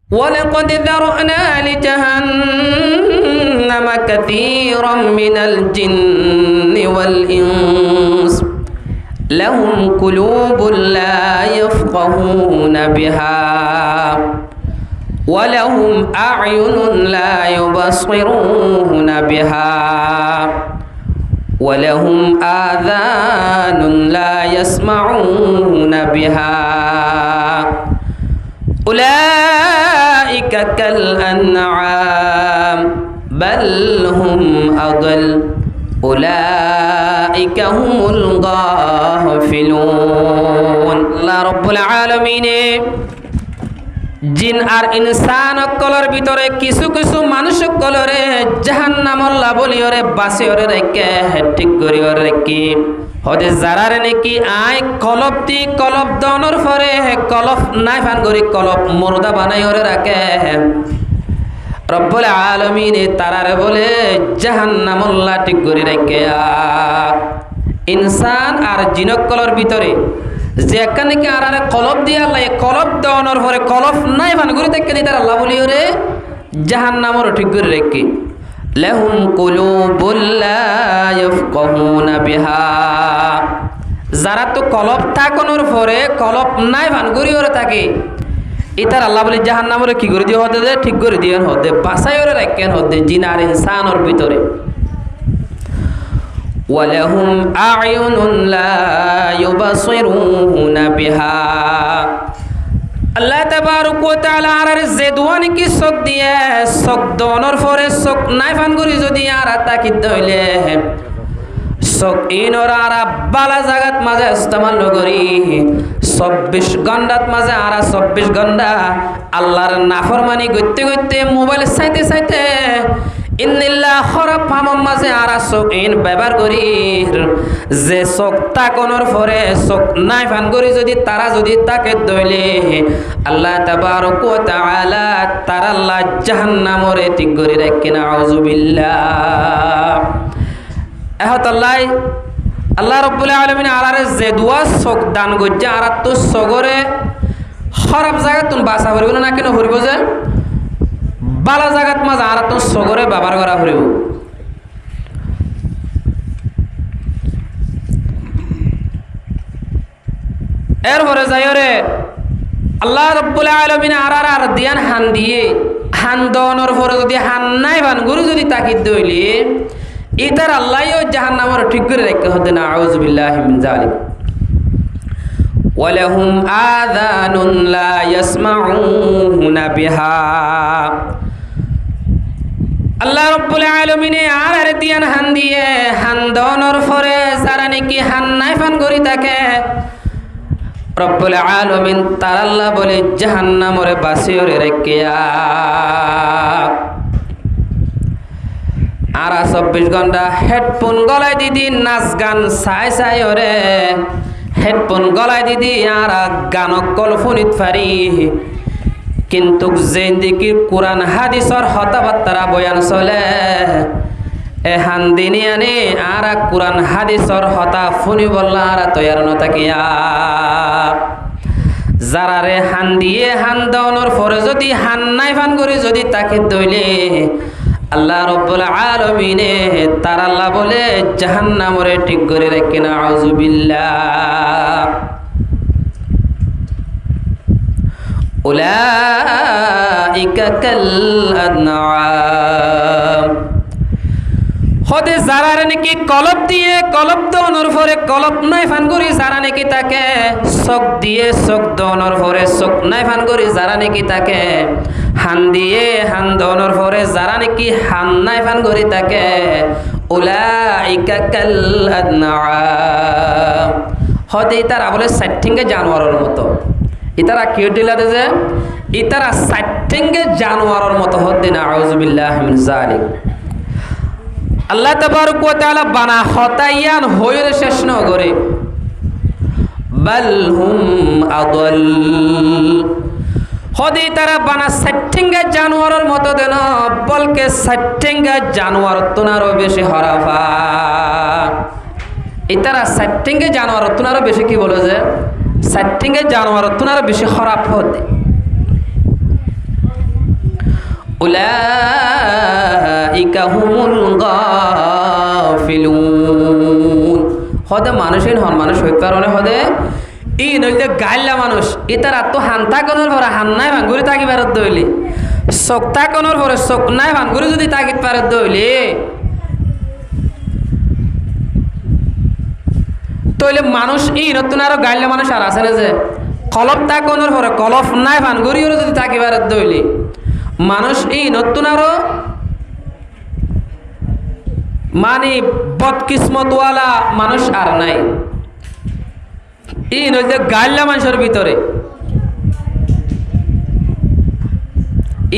ولقد ذرأنا لجهنم كثيرا من الجن والإنس لهم قلوب لا يفقهون بها ولهم أعين لا يبصرون بها ولهم آذان لا يسمعون بها أولئك كالأنعام بل هم أضل أولئك هم الغافلون الله رب العالمين জিন আর ইনসান কলর ভিতরে কিছু কিছু মানুষ কলরে জাহান্নাম আল্লাহ বলি ওরে বাসে ওরে রেখে ঠিক করি ওরে রেখে হদে যারার নাকি আই কলব দি কলব দনর পরে কলব নাই ফান করি কলব মুর্দা বানাই ওরে রাখে রব্বুল আলামিন তারারে বলে জাহান্নাম আল্লাহ ঠিক করি রেখে ইনসান আর জিন কলর ভিতরে যে এখানে কি আর কলব দিয়ে আল্লাহ কলব দেওয়ানোর পরে কলব নাই ফান করে দেখে তার আল্লাহ বলি ওরে জাহান্নামর ঠিক করে রেখে লাহুম কুলুবুল লা ইয়াফকাহুনা বিহা যারা তো কলব থাকানোর পরে কলব নাই ফান করে ওরে থাকে ইতার আল্লাহ বলি জাহান্নামরে কি করে দিয়ে হতে ঠিক করে দিয়ে হতে বাসায় ওরে রাখেন হতে জিন আর ইনসানের ভিতরে ولهم أعين لا يبصرون بها আল্লাহ তাবারক ওয়া তাআলা আর জেদওয়ানি কি চোখ দিয়ে চোখ দনর পরে চোখ নাই ফান করি যদি আর তাকিদ হইলে চোখ ইনর আর বালা জাগাত মাঝে ইস্তেমাল করি 24 ঘন্টাত মাঝে আর 24 ঘন্টা আল্লাহর নাফরমানি করতে করতে মোবাইল চাইতে চাইতে ইন্নিল্লাহ খরাব ফামম মাঝে আর চোখ ইন ব্যবহার করি যে চোখ তাকনোর পরে চোখ নাই ফান করি যদি তারা যদি তাকে দইলে আল্লাহ তাবারক ওয়া তাআলা তারা আল্লাহ জাহান্নামরে ঠিক করে রাখে না আউযুবিল্লাহ এহত আল্লাহ রাব্বুল আলামিন আলারে যে দুয়া চোখ দান গজ্জা আর তো সগরে খরাব জায়গা তুমি বাসা করিব না কেন করিব যে বালা জাগাত মাঝে আর তো সগরে বাবার করা হইব এরপরে যাই রে আল্লাহ রাব্বুল আলামিন আর দিয়ান হান দিয়ে হান দনর পরে যদি হান নাই বান গুরু যদি তাকিদ দইলি ইতার আল্লাহও জাহান্নামর ঠিক করে রাখতে হতে না আউযুবিল্লাহি মিন যালিক ওয়ালাহুম আযানুন লা ইয়াসমাউনা বিহা আল্লাহ রাব্বুল আলামিন আর দিয়ান হান দিয়ে হান দনর পরে যারা নাকি হান নাই ফান করি থাকে রব্বুল আলামিন তার আল্লাহ বলে জাহান্নামরে বাসিওরে রাখিয়া আর 24 ঘন্টা হেডফোন গলায় দিদি নাচ গান চাই চাই ওরে হেডফোন গলায় দিদি আর গান কলফুনিত পারি কিন্তু যে দিকে কোরআন হাদিসর হতাবার্তারা বয়ান চলে এ হান্দিনি আনে আর কোরআন হাদিসর হতা ফুনি বললা আর তৈয়ার নথাকিয়া যারা রে হান দিয়ে হান দনর পরে যদি হান নাই ফান করে যদি তাকে দইলে আল্লাহ রাব্বুল আলামিন তার আল্লাহ বলে জাহান্নামরে ঠিক করে রাখে না আউযুবিল্লাহ উলাইকা কাল আনআম হদে যারা নাকি কলব দিয়ে কলব দনর পরে কলব নাই ফান করি যারা নাকি তাকে চোখ দিয়ে চোখ দনর পরে চোখ নাই ফান করি যারা নাকি তাকে হান দিয়ে হান দনর পরে যারা নাকি হান নাই ফান করি তাকে উলাইকা কাল আনআম হদে তারা বলে সাইটিংগে জানোয়ারের মতো ইতারা কি দিলাতে যে ইতারা সাইটিংগে জানোয়ারের মতো হদে না আউযুবিল্লাহি মিন যালিক আল্লাহ তাবারক ওয়া তাআলা বানা হতায়ান হইরে শেষ ন করে বাল হুম আদল হদি তারা বানা সাইটিংগে জানোয়ারের মতো দেন বলকে সাইটিংগে জানোয়ার তোনারও বেশি হরাফা ইতারা সাইটিংগে জানোয়ার তোনারও বেশি কি বলে যে সাইটিংগে জানোয়ার তোনারও বেশি খারাপ হতে উলাইকা হুমুল গাফিলুন হদে মানুষের হন মানুষ হই কারণে হদে ই নইতে গাইলা মানুষ ইতার আত্ম হান্তা কোনর ভরা হান্নায় ভাঙ্গুরি তাকি পারত দইলি সকতা কোনর ভরে সকনায় ভাঙ্গুরি যদি তাকিত পারত দইলি তইলে মানুষ ই নতুন আরো গাইলা মানুষ আর আছে না যে কলপ তা কোনর ভরে কলপ নাই ভাঙ্গুরিও যদি তাকি পারত দইলি মানুষ এই নতুন আরো মানে বদকিসমতওয়ালা মানুষ আর নাই এই নইতে গাইলা মানুষের ভিতরে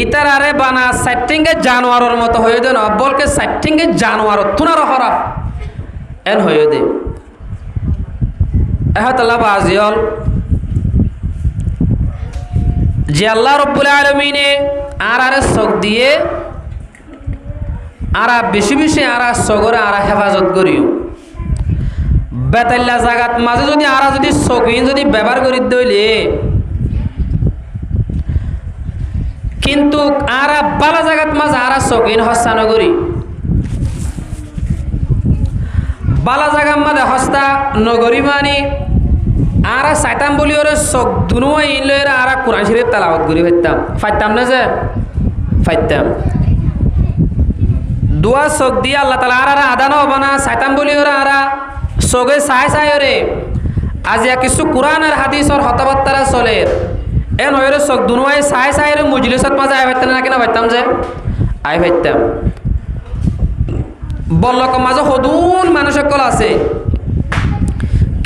ইতার আরে বানা সাইটিংগে জানোয়ারের মতো হয়ে দেন বলকে সাইটিংগে জানোয়ার তুনার হরা এন হয়ে দে এহতাল্লাহ বাজিয়ল যে আল্লাহ রব্বুল আলামিনে আরে চোখ দিয়ে বেশি বেশি চোখরে হেফাজত করিও বেতাল্লা জাগাত মাঝে যদি যদি চোখিন যদি ব্যবহার করি দইলে কিন্তু বালা জাগাত মাঝে চোখিন হস্তা নগরী বালা জাগার মাঝে হস্তা নগরী মানে সাইতাম বলি ওরে চোখ দুনুয়াই ইনলে কোরআন শরীফ তালাওয়াত করি ফাইতাম না যে ফাইতাম দুয়া চোখ দিয়ে আল্লাহ তালা আদানো হবা না সাইতাম বলি ওরা চোখে চাই ওরে আজি কিছু কোরআন আর হাদিসর হতাবার্তারা চলে এন হয়ে চোখ দুনুয়াই চাই রে মজলিসত মাঝে আই ফাইতাম না কেনা ফাইতাম যে আই ফাইতাম বল্লক মাঝে সদুন মানুষ সকল আছে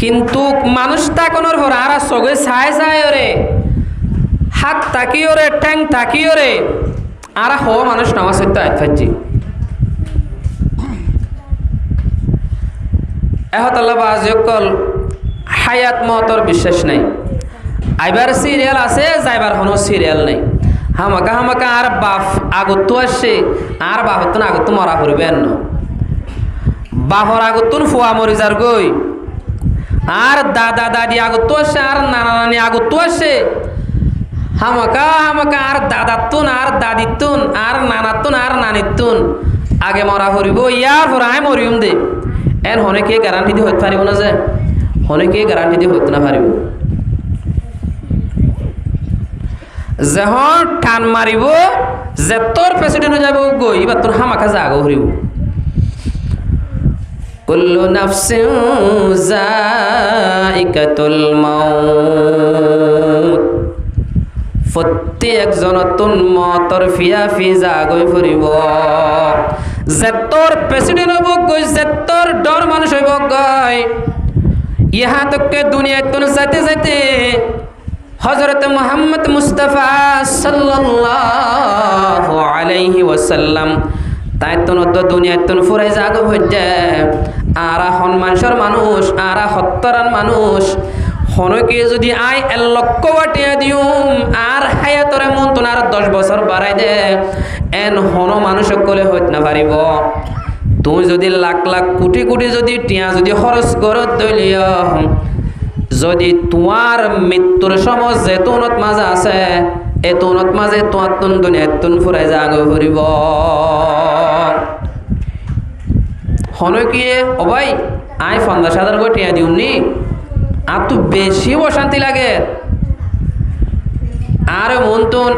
কিন্তু মানুষ তাকনোর ভর চোখে চাই ওরে হাত তাকি ওরে ঠ্যাং তাকি ওরে হওয়া মানুষ নামাজ হইতে আইত ফাইছি এহতাল্লাহ বাজিয়কল হায়াত মহতর বিশ্বাস নাই আইবার সিরিয়াল আছে যাইবার কোনো সিরিয়াল নাই হামাকা বাপ আগত আসছে বাপত আগত মরা পড়বে ন বাপর আগতুন ফুয়া মরি যার গই দাদা দাদি আগত আসছে নানা নানি আগত আসছে হামাকা দাদাতুন দাদিতুন নানাতুন নানিতুন আগে মরা পড়িব ইয়ার পর আই মরিম দে এন হনেকে গ্যারান্টি দিয়ে হইতে পারিব না যে হনেকে গ্যারান্টি দিয়ে হইতে না পারিব যখন টান মারিব যে তোর প্রেসিডেন্ট হয়ে যাব গই এবার তোর হামাকা জাগো হরিব কুল্লু নাফসিন যায়িকাতুল মাউত প্রত্যেকজন মতর ফি জাগই ফুরিব যে তোর প্রেসিডেন্ট হইব গই যে তোর ডর মানুষ হইব গই ইহা তোকে দুনিয়ায় তোর যাইতে যাইতে হযরত মুহাম্মদ মুস্তাফা সাল্লাল্লাহু আলাইহি ওয়াসাল্লাম তাই তো দুনিয়ায় তোর ফুরাই জাগ হইতে হন মানুষের মানুষ হত্তরান মানুষ হনকে যদি আই 1 লক্ষ বাটিয়া দিউম হায়াতরে মন তো 10 বছর বাড়াই দে এন হন মানুষ সকলে হইতে না পারিব তুই যদি লাখ লাখ কোটি কোটি যদি টিয়া যদি খরচ করত দইলিয় যদি তোমার মৃত্যুর সময় যে তুনত মাঝে আছে এ তুনত মাঝে তোমার তুন দুনিয়াত তুন ফুরাই জাগ ফুরিব হনকিয়ে ও ভাই আই 50,000 করে টিয়া দিউনি তো বেশি অশান্তি লাগে মন তুন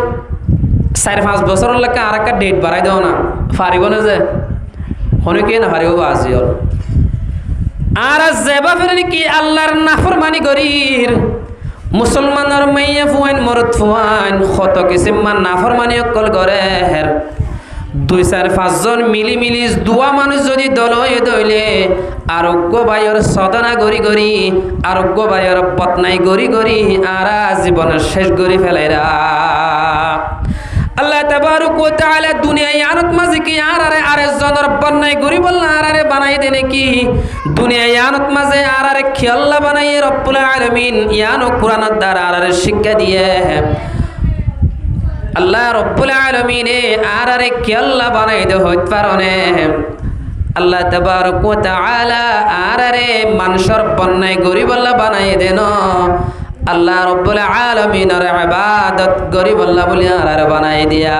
4-5 বছরের লেখা একটা ডেট বাড়াই দেও না পারিব না যে হনকিয়ে না পারিব আজিও যেবা ফেরে কি আল্লাহর নাফরমানি করির মুসলমানের মাইয়া ফুয়াইন মরদ ফুয়াইন কত কিসিমান নাফরমানি অকল করে হের 2-4-5 জন মিলি দুয়া মানুষ যদি দল হয়ে দইলে আরোগ্য বায়ুর সদনা গড়ি আরোগ্য বায়ুর পত্নাই গড়ি জীবনের শেষ গড়ি ফেলাইরা আল্লাহ তাবারক ওয়া তাআলা দুনিয়ায় আনত মাঝে কি আরে জনর বন্যায় গড়ি বললা বানাই দেনে কি দুনিয়ায় আনত মাঝে খেয়াল্লা বানাই রব্বুল আলামিন ইয়ানো কুরআনের দ্বারা শিক্ষা দিয়ে আল্লাহ রব্বুল আলামিনে খেয়াল্লা বানাই দে হইতে পারনে আল্লাহ তাবারক ওয়া তাআলা মানুষের বন্যায় গড়ি বললা বানাই দেন আল্লাহ রব্বুল আলামিনের ইবাদত গরিব আল্লাহ বলি বানাই দিয়া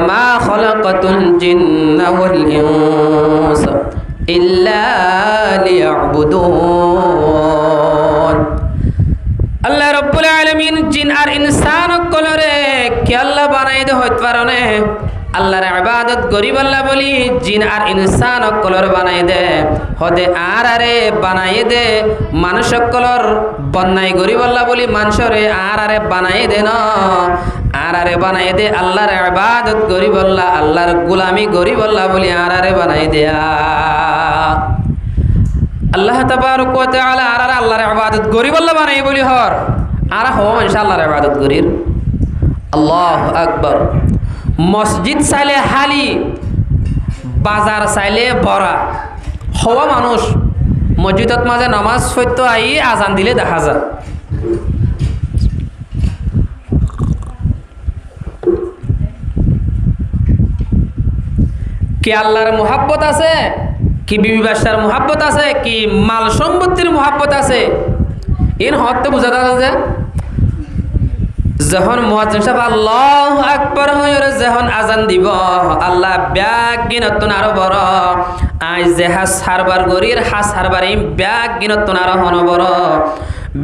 وما خلقت الجن والإنس إلا ليعبدون আল্লাহ রব্বুল আলামিন জিন আর ইনসান কলরে কি আল্লাহ বানাই দে হইতে পারনে আল্লাহর ইবাদত করি বল্লা বলি জিন আর ইনসান কলর বানাই দে হদে আর আরে বানাই দে মানুষ কলর বন্যাই করি বল্লা বলি মানুষরে আর আরে বানাই দে ন আর আরে বানাই দে আল্লাহর ইবাদত করি বল্লা আল্লাহর গোলামি করি বল্লা বলি আর আরে বানাই দেয়া আল্লাহ তাবারক ওয়া তাআলা আর আল্লাহর ইবাদত করি বল্লা বানাই বলি হর আর হও ইনশাআল্লাহর ইবাদত করির আল্লাহু আকবার মসজিদ চাইলে হালি বাজার চাইলে বড়া হওয়া মানুষ মসজিদত মাঝে নামাজ পড়তে আই আজান দিলে দেখা যায় কি আল্লাহর মুহাব্বত আছে কি বিবি বাদশার মুহাব্বত আছে কি মাল সম্পত্তির মুহাব্বত আছে ইন হতে বুঝা যায় যখন মুয়াজ্জিন সাহেব আল্লাহু আকবার হইরে যখন আজান দিব আল্লাহ ব্যাগ গিনতন আরো বড় আই যে হাস হারবার গরির হাস হারবার এই ব্যাগ গিনতন আরো হন বড়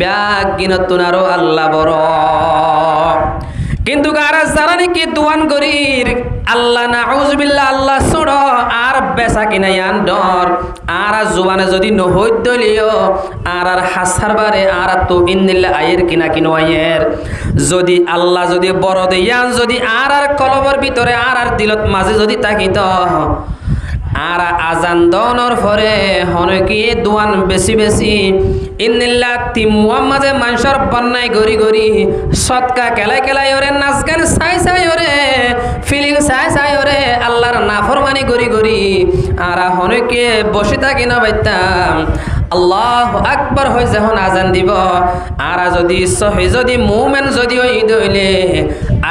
ব্যাগ গিনতন আরো আল্লাহ বড় কিন্তু গারা যারা নাকি দোয়ান গরির আল্লাহ নাউজুবিল্লাহ আল্লাহ ছোড় আর বেচা কিনা ইয়ান ডর আর জুবানে যদি নহইত দলিও আর হাসার বারে আর তো ইন্দিল্লা আয়ের কিনা কিনো আয়ের যদি আল্লাহ যদি বড় দেয়ান যদি আর কলবর ভিতরে আর দিলত মাঝে যদি তাকিত আর আজান দনর পরে হনকি দোয়ান বেশি বেশি ইন্নিল্লাহ তিমুয়া মাঝে মানুষের বন্যায় গড়ি গড়ি সৎকা কেলাই কেলাই ওরে নাচ গান চাই চাই ওরে ফিলিং চাই চাই ওরে আল্লাহর নাফরমানি গড়ি গড়ি আর হনকি বসে থাকি না বাইতাম আল্লাহু আকবার হই যখন আজান দিব আর যদি সহি যদি মুমেন যদি ওই দইলে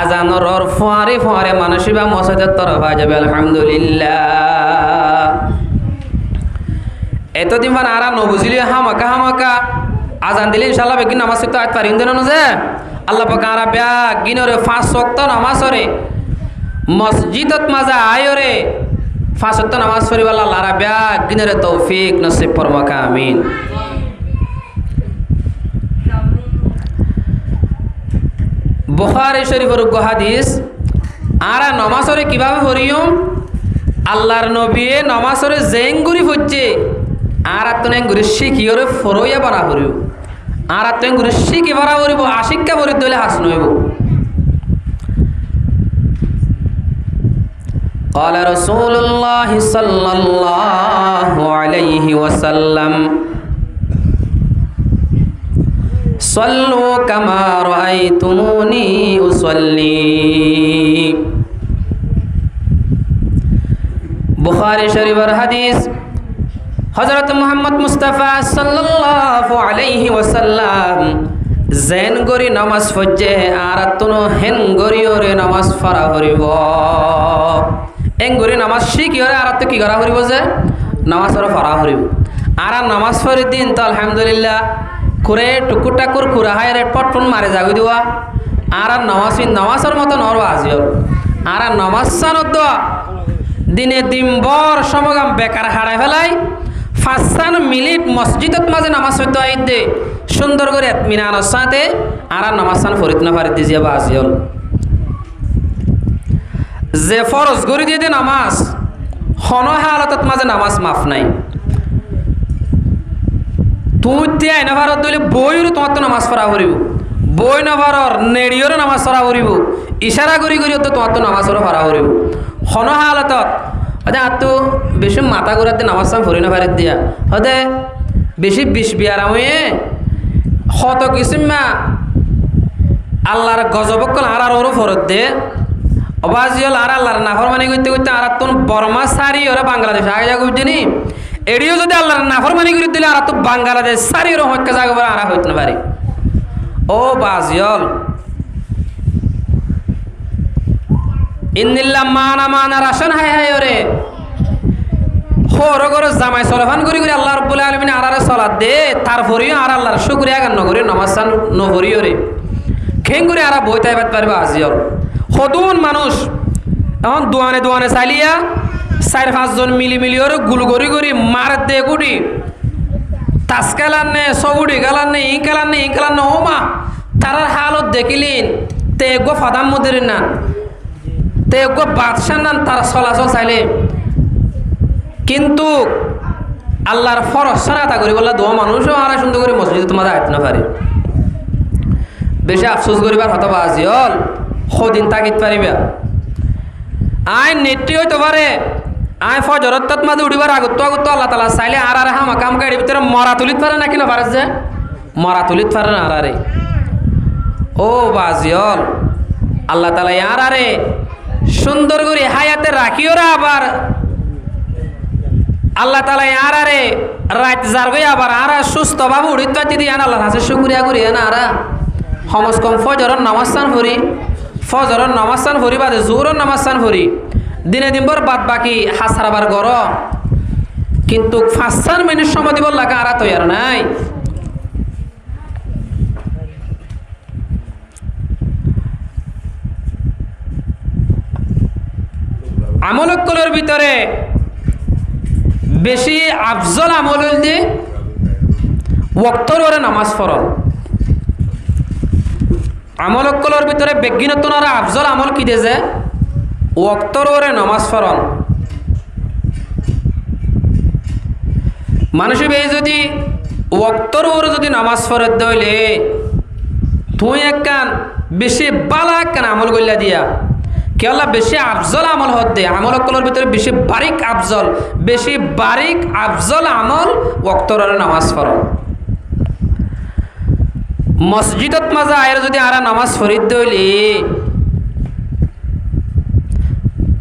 আজানর ফোয়ারে ফোয়ারে মানুষ বা মসজিদের তরফ হয়ে যাবে আলহামদুলিল্লাহ এতদিন মানে আর নবুঝিলে হামাকা হামাকা আজান দিলে ইনশাআল্লাহ বেগিন নামাজ তো আজ পারিন দেন যে আল্লাহ পাক আর ব্যাগ গিনরে 5 ওয়াক্ত নামাজ রে মসজিদত মাজা আয়রে 5 ওয়াক্ত নামাজ পড়িব আল্লাহ আর ব্যাগ গিনরে তৌফিক নসিব ফরমাক আমিন বুখারী শরীফের হাদিস আর নামাজরে কিভাবে পড়িও আল্লাহর নবী নামাজরে জেঙ্গুরি হচ্ছে আর আত্মনে গুরি শিখিওরে ফরইয়া বানা করিও আর আত্মনে গুরি শিখি বানা করিব আশিক্কা ভরি দলে হাস নইব قال رسول الله صلى الله عليه وسلم صلوا كما رأيتموني أصلي বুখারী শরীফের হাদিস হযরত মুহাম্মদ মুস্তাফা সাল্লাল্লাহু আলাইহি ওয়াসাল্লাম জেন গরি নামাজ পড়ে আর তুনো হেন গরি ওরে নামাজ পড়া হরিব এন গরি নামাজ শিখি ওরে আর তো কি করা হরিব যে নামাজ পড়া হরিব আর নামাজ পড়ি দিন তো আলহামদুলিল্লাহ করে টুকুটা কুর কুরা হায়রে পটপন মারে যাগি দিওয়া আর নামাজের মতো নর আজিও আর নামাজ সানত দিনে দিনভর সমগাম বেকার হারাই ফেলাই 5 মিনিট মসজিদত মাঝে নামাজ পড়তে আইতে সুন্দর করে মিনানোর সাথে আর নামাজ সান ফরিত না ফারিত দিয়ে যাবা আজিও যে ফরজ গরি দিয়ে নামাজ হন হালতত মাঝে নামাজ মাফ নাই তুমি দিয়ে না ভারত দিলে বইরও তোমার তো নামাজ পড়া করিব বই না ভারর নেড়িওরও নামাজ পড়া করিব ইশারা করি করিও তো তোমার তো নামাজ পড়া করিব হন হালতত হদে আর তো বেশি মাথা ঘুরাতে নামাজ সাম ফরি না ফারিত দিয়া হদে বেশি বিষ বিয়ারাম হয়ে হত কিসিমা আল্লাহর গজবকল আর ওরও ফরত দে অবাজিয়ল আর আল্লাহর নাফরমানি করতে করতে আর তুন বর্মা সারি ওরা বাংলাদেশ আগে যা বুঝছিনি এডিও যদি আল্লাহর নাফরমানি করে দিলে আর তো বাংলাদেশ সারি ওরা হত্যা জায়গা বলে আর হইতে না পারে ও বাজিয়ল ইন্নিল্লাহ মানা মানা রাশন হাই হাই ওরে হরো গরো জামাই সলফান করি করে আল্লাহ রাব্বুল আলামিন আরারে সালাত দে তারপরেও আর আল্লাহর শুকরিয়া গান নগরে নামাজ সান নহরি ওরে খেং করে আর বইতাই বাত পারবা আজিয়ল হদুন মানুষ এখন দোয়ানে দোয়ানে চালিয়া 4-5 জন মিলি ওর গুল করি মার দে গুড়ি তাস খেলার নে সগুড়ি খেলার নে ই খেলার নে ও মা তারার হালত দেখিলেন তে গো ফাদাম মদের নান তে গো বাদশাহ নান তারা চলাচল চাইলে কিন্তু আল্লাহর ফরজ সারাতা করি বললা দোয়া মানুষও আর সুন্দর করে মসজিদে তোমাদের আইতে না পারে বেশি আফসোস করিবার হতো বাজি হল সদিন তাকিত পারিবা আই নেত্রী হইতে পারে আই ফজরত মাঝে উঠিবার আগত আল্লাহ তালা চাইলে আর হামা কাম গাড়ির ভিতরে মরা তুলিত পারে না কিনা পারে যে মরা তুলিত পারে না আরে ও বাজি হল আল্লাহ তালা আরে সুন্দর করে হায়াতে রাখিও রা আবার আল্লাহ তালা আরে রাত যার গই আবার আর সুস্থ ভাবে উড়িত পাতি দিয়ে আল্লাহর হাতে শুকরিয়া করি না আর সমস কম ফজরের নামাজ স্থান ভরি বাদে জোরের নামাজ স্থান ভরি দিনে দিনভর বাদ বাকি হাসারাবার গর কিন্তু 5 মিনিট সময় দিব লাগা আর তৈয়ার নাই আমলকলের ভিতরে বেশি আফজল আমল দিয়ে ওয়াক্তর ওরে নামাজ ফরল আমলকলের ভিতরে বেগিনতন আর আফজল আমল কি দে যে ওয়াক্তর ওরে নামাজ ফরল মানুষ এই যদি ওয়াক্তর ওরে যদি নামাজ ফরত দইলে তুই একখান বেশি বালা একখান আমল গইলা দিয়া কেলা বেশি আফজল আমল হতে আমলকলের ভিতরে বেশি বারিক আফজল আমল ওয়াক্তর ওরে নামাজ ফরল মসজিদত মাজা আয়ের যদি আরা নামাজ ফরিদ দইলি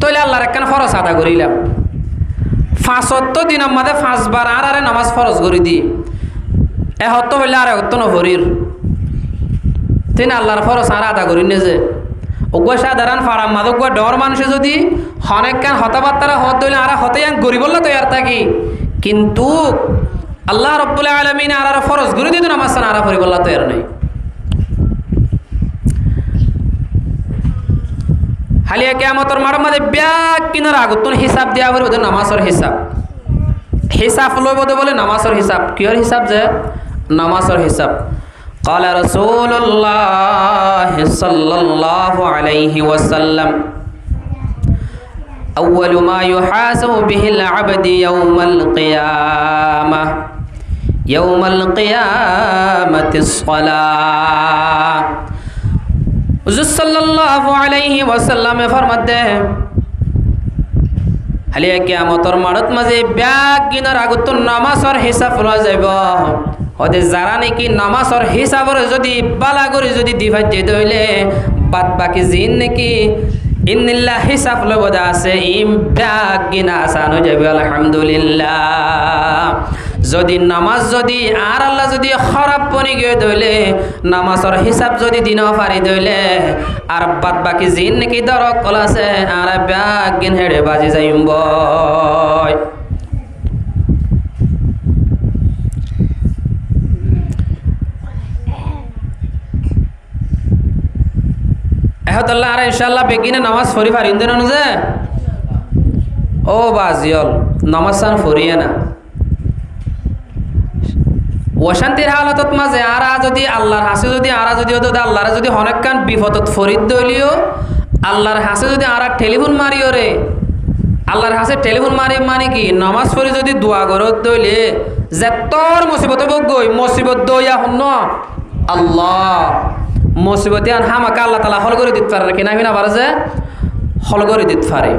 তইলে আল্লাহর একখান ফরজ আদা করিলাম 75 দিনের মধ্যে 5 বার আরে নামাজ ফরজ করে দি এহত হইলে আর এহত নভরির তিন আল্লাহর ফরজ আর আদা করি নে যে ওগুয়া সাধারণ ফাড়াম মাদক ডর মানুষে যদি অনেকখান হতাবার্তারা হত দইলে আর হতে গরিব বললে তো আর থাকি কিন্তু আল্লাহ রব্বুল আলামিন আর ফরজ করে দিত নামাজ আর পড়ি বললা তো আর নাই হালিয়া কিয়ামতের মাঠের মধ্যে ব্যাগ কিনার আগত হিসাব দিয়া বলে ওদের নামাজের হিসাব লইব বলে নামাজের হিসাব কিয়র হিসাব যে নামাজের হিসাব قال رسول الله صلى الله عليه وسلم أول ما يحاسب به العبد يوم القيامة الصلاة হুজুর সাল্লাল্লাহু আলাইহি ওয়াসাল্লামে ফরমাতে হালিয়া কিয়ামতের মাঠত মাঝে ব্যাগ কিনার আগত নামাজের হিসাব লওয়া যাইব ওদের যারা নাকি নামাজের হিসাবের যদি বালা করে যদি দিভাই যেতে হইলে বাদ বাকি জিন নাকি ইন্নিল্লাহ হিসাব লবদা আছে ইম ব্যাগ কিনা আসান হয়ে যাবে আলহামদুলিল্লাহ যদি নামাজ যদি আর আল্লাহ যদি খারাপ পনি গিয়ে দইলে নামাজের হিসাব যদি দিন পারি দইলে আর বাদ বাকি জিন নাকি দরক কল আছে আর ব্যাগ গিন হেড়ে বাজি যাইম বয় এহতাল্লাহ আর ইনশাআল্লাহ বেগিনে নামাজ ফরি পারিন দেন যে ও বাজিয়ল নামাজ সান ফরিয়ে না অশান্তির হালতত মাঝে আরা যদি আল্লাহর হাসে যদি আরা যদি আল্লাহর যদি অনেকক্ষণ বিপদত ফরিদ দইলিও আল্লাহর হাসে যদি আরা টেলিফোন মারিও রে আল্লাহর হাসে টেলিফোন মারি মানে কি নামাজ পড়ি যদি দোয়া করত দইলে যে তোর মুসিবত গই মুসিবত দইয়া হন আল্লাহ মুসিবতে আন হামাকা আল্লাহ তাআলা হল করে দিতে পারে কিনা বিনা পারে যে হল করে দিতে পারে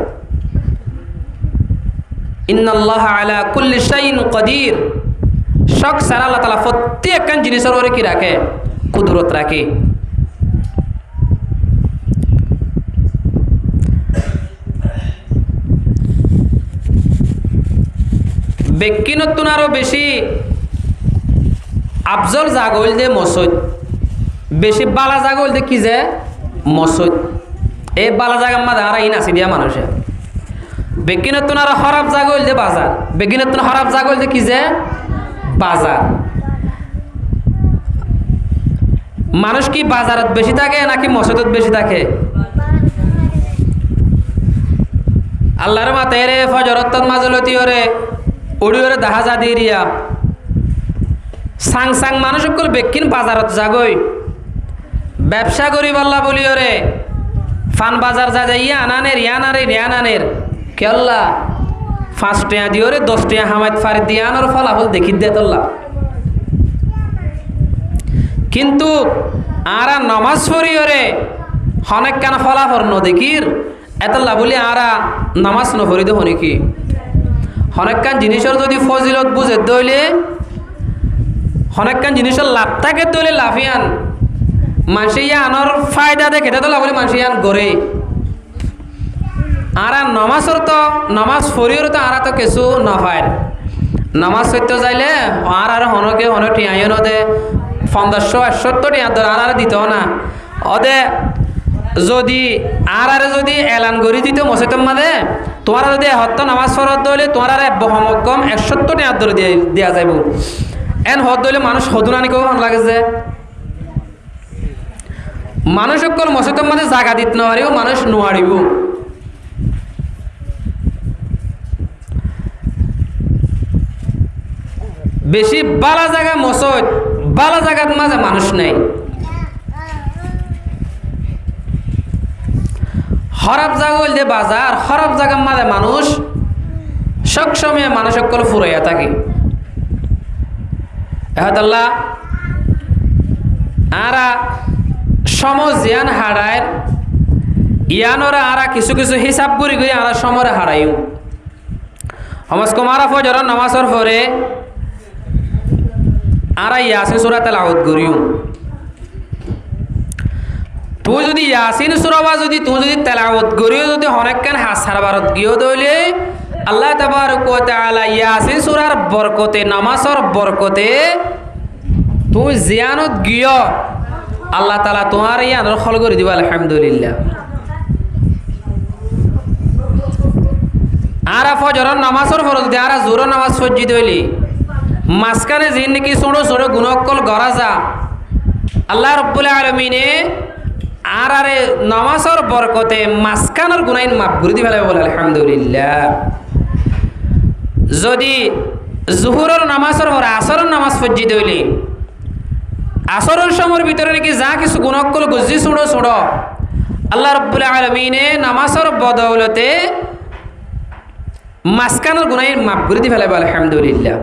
ইন্নাল্লাহা আলা কুল্লি শাইইন কাদির শখ সারা আল্লাহ তাআলা প্রত্যেকখান জিনিসের ওরে কি রাখে কুদরত রাখে বেকিনতুন আরো বেশি আফজল জাগল দে মসজিদ বেশি বালা জাগল দে কি যে মসজিদ এই বালা জাগার মধ্যে আর ইন আসি দিয়া মানুষে বেকিনতুন আরো খারাপ জাগল দে বাজার বেকিনতুন খারাপ জাগল দে কি যে বাজার মানুষ কি বাজারত বেশি থাকে নাকি মসজিদত বেশি থাকে আল্লাহর মাতে রে ফজরত মাজলতি ওরে উড়ি ওরে দাহাজা দিয়ে রিয়া সাং সাং মানুষ সকল বেকিন বাজারত যাগই ব্যবসা করি বল্লা বলি ওরে ফান বাজার যা যাই ইয়ানানের কেল্লা 5 টাকা দিও রে 10 টাকা হামাত ফারি দিয়ে আনার ফলাফল দেখি দে তোল্লা কিন্তু আরা নমাজ পড়ি ওরে অনেক কেন ফলাফল ন দেখির এতলা বলি আরা নামাজ ন পড়ি দেখো নাকি অনেক কান জিনিসের যদি ফজিলত বুঝে দইলে অনেক কান জিনিসের লাভ থাকে দইলে লাফিয়ান মানুষ আনর ফায়দা দেখে তো বলে মানুষ গড়ে আরা নমাজর তো নমাজ ফরিওর তো আরা তো কিছু নফায় নমাজ সত্য যাইলে আর হনকে হন টিয়াইন দে 1570 টিয়া ধর আর দিত না ওদে যদি আর যদি এলান করি দিত মসজিদের মাঝে তোমার যদি হত্য নামাজ ফরত দইলে তোমার আর বহমকম 170 টিয়া ধরে দিয়া যাইব এন হত দইলে মানুষ হদুনানি কেউ ভালো লাগে যে মানুষ সকল মসজিদের মাঝে জায়গা দিতে নারিও মানুষ নোয়ারিব বেশি বালা জায়গা মসজিদ বালা জায়গার মাঝে মানুষ নেই খারাপ জায়গা হইলে বাজার খারাপ জায়গার মাঝে মানুষ সবসময় মানুষ সকল ফুরাইয়া থাকে আল্লাহ আরা সমজিয়ান হারায় ইয়ানরা আরা কিছু কিছু হিসাব করি গই আরা সমরে হারাইও হমস কুমারা ফজর নামাজের পরে আরা ইয়াসিন সূরা তেলাওয়াত করিও তুই যদি ইয়াসিন সূরা যদি তুই যদি তেলাওয়াত করিও যদি অনেকখান হাসার বারত গিয়ে দইলে আল্লাহ তাবারক ওয়া তাআলা ইয়াসিন সূরার বরকতে নামাজের বরকতে তুই জিয়ানত গিয়ে আল্লাহ তাআলা তোমার ইয়ানোর খল করে দিব আলহামদুলিল্লাহ আরা ফজর নামাজের ফরজ দে আরা জোর নামাজ ফজি দইলি মাসকানে জিন নাকি ছোট ছোট গুণকল গরা যা আল্লাহ রাব্বুল আলামিনে আরে নামাজের বরকতে মাসকানের গুনাইন মাফ করে দিবে বলে আলহামদুলিল্লাহ যদি জোহরের নামাজের পর আসরের নামাজ ফজি দইলি আসরের সময়ের ভিতরে নাকি যা কিছু গুণকল গুজি ছোট ছোট আল্লাহ রাব্বুল আলামিনে নামাজের বদৌলতে মাসকানের গুনাইন মাফ করে দিবে আলহামদুলিল্লাহ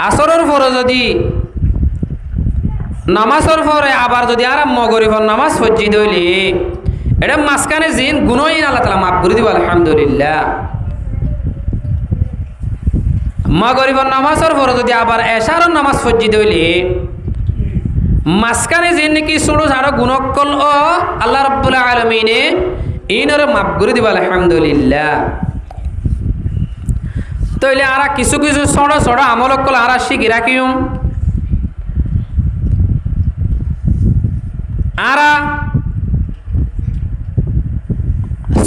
আসরের পরে যদি নামাজের পরে আবার যদি আরম্ভ করি নামাজ ফজি দইলি এটা মাসকানে জিন গুণহীন আল্লাহ তাআলা মাফ করে দিব আলহামদুলিল্লাহ মাগরিবের নামাজের পরে যদি আবার এশারের নামাজ ফজি দইলি মাসকানে জিন নাকি ছোট ছোট গুণকল ও আল্লাহ রাব্বুল আলামিনে ইনরে মাফ করে দিব আলহামদুলিল্লাহ তইলে আরা কিছু কিছু ছোট ছোট আমলক কল আরা শিখি রাখিম আরা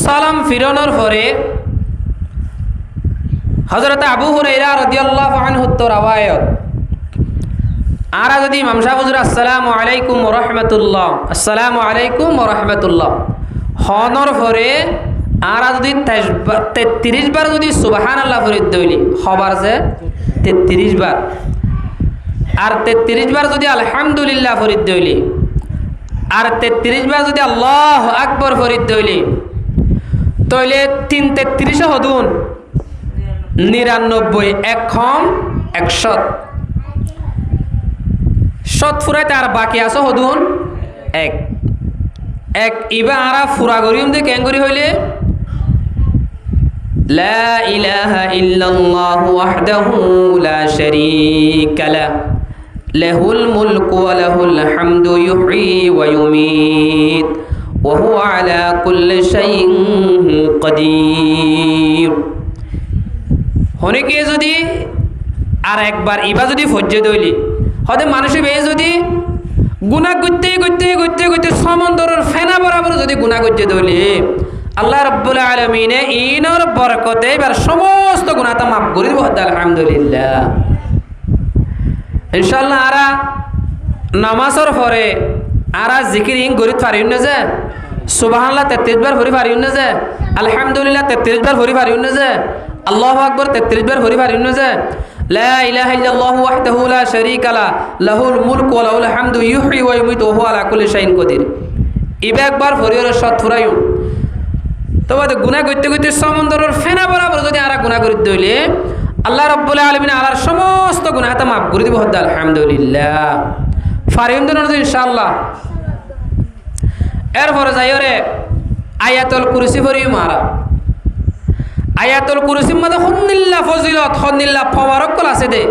সালাম ফিরানোর পরে হযরত আবু হুরায়রা রাদিয়াল্লাহু আনহু তো রাওয়ায়াত আরা যদি ইমাম সাহেব হুজুর আসসালামু আলাইকুম ওয়া রাহমাতুল্লাহ আসসালামু আলাইকুম ওয়া রাহমাতুল্লাহ হনর পরে আর যদি 33 বার যদি সুবহানাল্লাহ ফরিদ দইলি খবর যে 33 বার আর 33 বার যদি আলহামদুলিল্লাহ ফরিদ দইলি আর 33 বার যদি আল্লাহু আকবার ফরিদ দইলি তইলে 3 হদুন 99 এক কম 100 শত ফুরাইতে আর বাকি আছে হদুন এক ইবা আরা ফুরা করিম দে কেন করি হইলে লা ইলাহা ইল্লাল্লাহু ওয়াহদাহু লা শারীকা লা লাহুল মুলকু ওয়া লাহুল হামদু ইউহয়ী ওয়া ইউমীত ওয়া হুয়া আলা কুল্লি শাইইন কাদির হনিকে যদি আর একবার ইবা যদি ফজ্জে দইলি হদে মানুষে বে যদি গুনাহ করতে সমন্দরের ফেনা বরাবর যদি গুনাহ করতে দইলি আল্লাহ রাব্বুল আলামিনে ইনর বরকতে এবার সমস্ত গুনাহটা মাফ করে দিব আলহামদুলিল্লাহ ইনশাআল্লাহ আরা নামাজের পরে আরা জিকিরিং করি পারিম না যে সুবহানাল্লাহ 33 বার পড়ি পারিউন না যে আলহামদুলিল্লাহ 33 বার পড়ি পারিউন না যে আল্লাহু আকবার 33 বার পড়ি পারিউন না যে লা ইলাহা ইল্লাল্লাহু ওয়াহদাহু লা শারীকা লা লাহুল মুলকু ওয়া লাহুল হামদু ইউহয়ি ওয়া ইউমীতু ওয়া হুয়া আলা কুল্লি শাইইন কদির ইবা একবার পড়িওরে সৎ ফুরাইউন তবে গুনাহ করতে করতে সমুদ্রের ফেনা বরাবর যদি আরা গুনাহ করিতে হইলে আল্লাহ রাব্বুল আলামিন আলার সমস্ত গুনাহটা মাফ করে দিব হদ্দা আলহামদুলিল্লাহ ফারিউন দিন ইনশাআল্লাহ এরপরে যাইরে আয়াতুল কুরসি পড়ি মারা আয়াতুল কুরসির মধ্যে হন্নিল্লা ফজিলত হন্নিল্লা ফবারকল আছে দে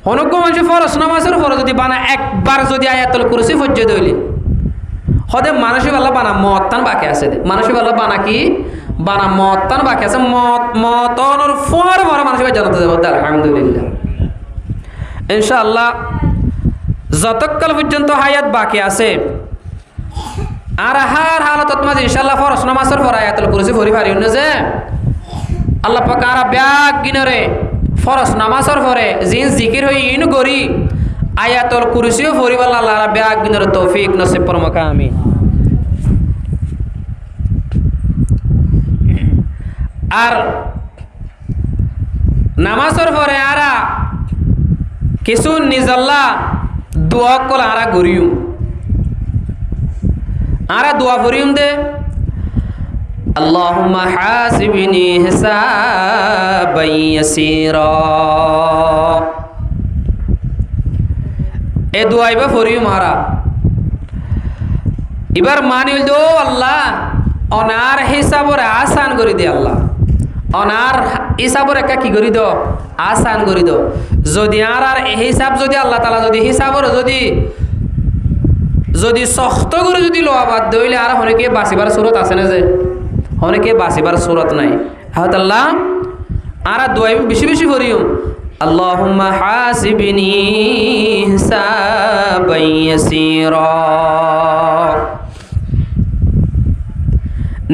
হনজ্ঞ মানুষ ফরজ নামাজের ফরজ যদি বানা একবার যদি আয়াতুল কুরসি ফজ্জে দইলি হদে মানুষই বালা বানা মতান বাকি আছে দে মানুষই বালা বানা কি বানা মতান বাকি আছে মতনের ফর বড় মানুষ জানাতে যাব আলহামদুলিল্লাহ ইনশাআল্লাহ যতকাল পর্যন্ত হায়াত বাকি আছে আর হার হালতত মাঝে ইনশাআল্লাহ ফরজ নামাজের পর আয়াতুল কুরসি পড়ি পারিও না যে আল্লাহ পাক আর ব্যাগ গিনরে ফরজ নামাজের পরে জিন জিকির হই ইন গরি আয়াতুল কুরসিও পড়িবার আল্লাহ আর ব্যাগ গিনরে তৌফিক নসিব ফরমাকা আমিন আর নামাজের পরে আরা কিছু নিজল্লা দোয়া কল আরা গরিও আরা দোয়া পড়িউম দে আল্লাহুম্মা হাসিবনি হিসাবান ইয়াসীরা এ দোয়া ইবা পড়িউম আরা এবার মানিল দো আল্লাহ অনার হিসাবরে আসান করে দে আল্লাহ অনার হিসাবরে একা কি করে দো আসান করে দো যদি আর হিসাব যদি আল্লাহ তাআলা যদি হিসাবরে যদি শক্ত করে যদি লোয়া বাদ দইলে আর অনেকে বাঁচিবার সুরত আছে না যে অনেকে বাঁচিবার সুরত নাই আল্লাহ আর দোয়াই বেশি বেশি করিও আল্লাহুম্মা হাসিবনি হিসাবান ইয়াসীরা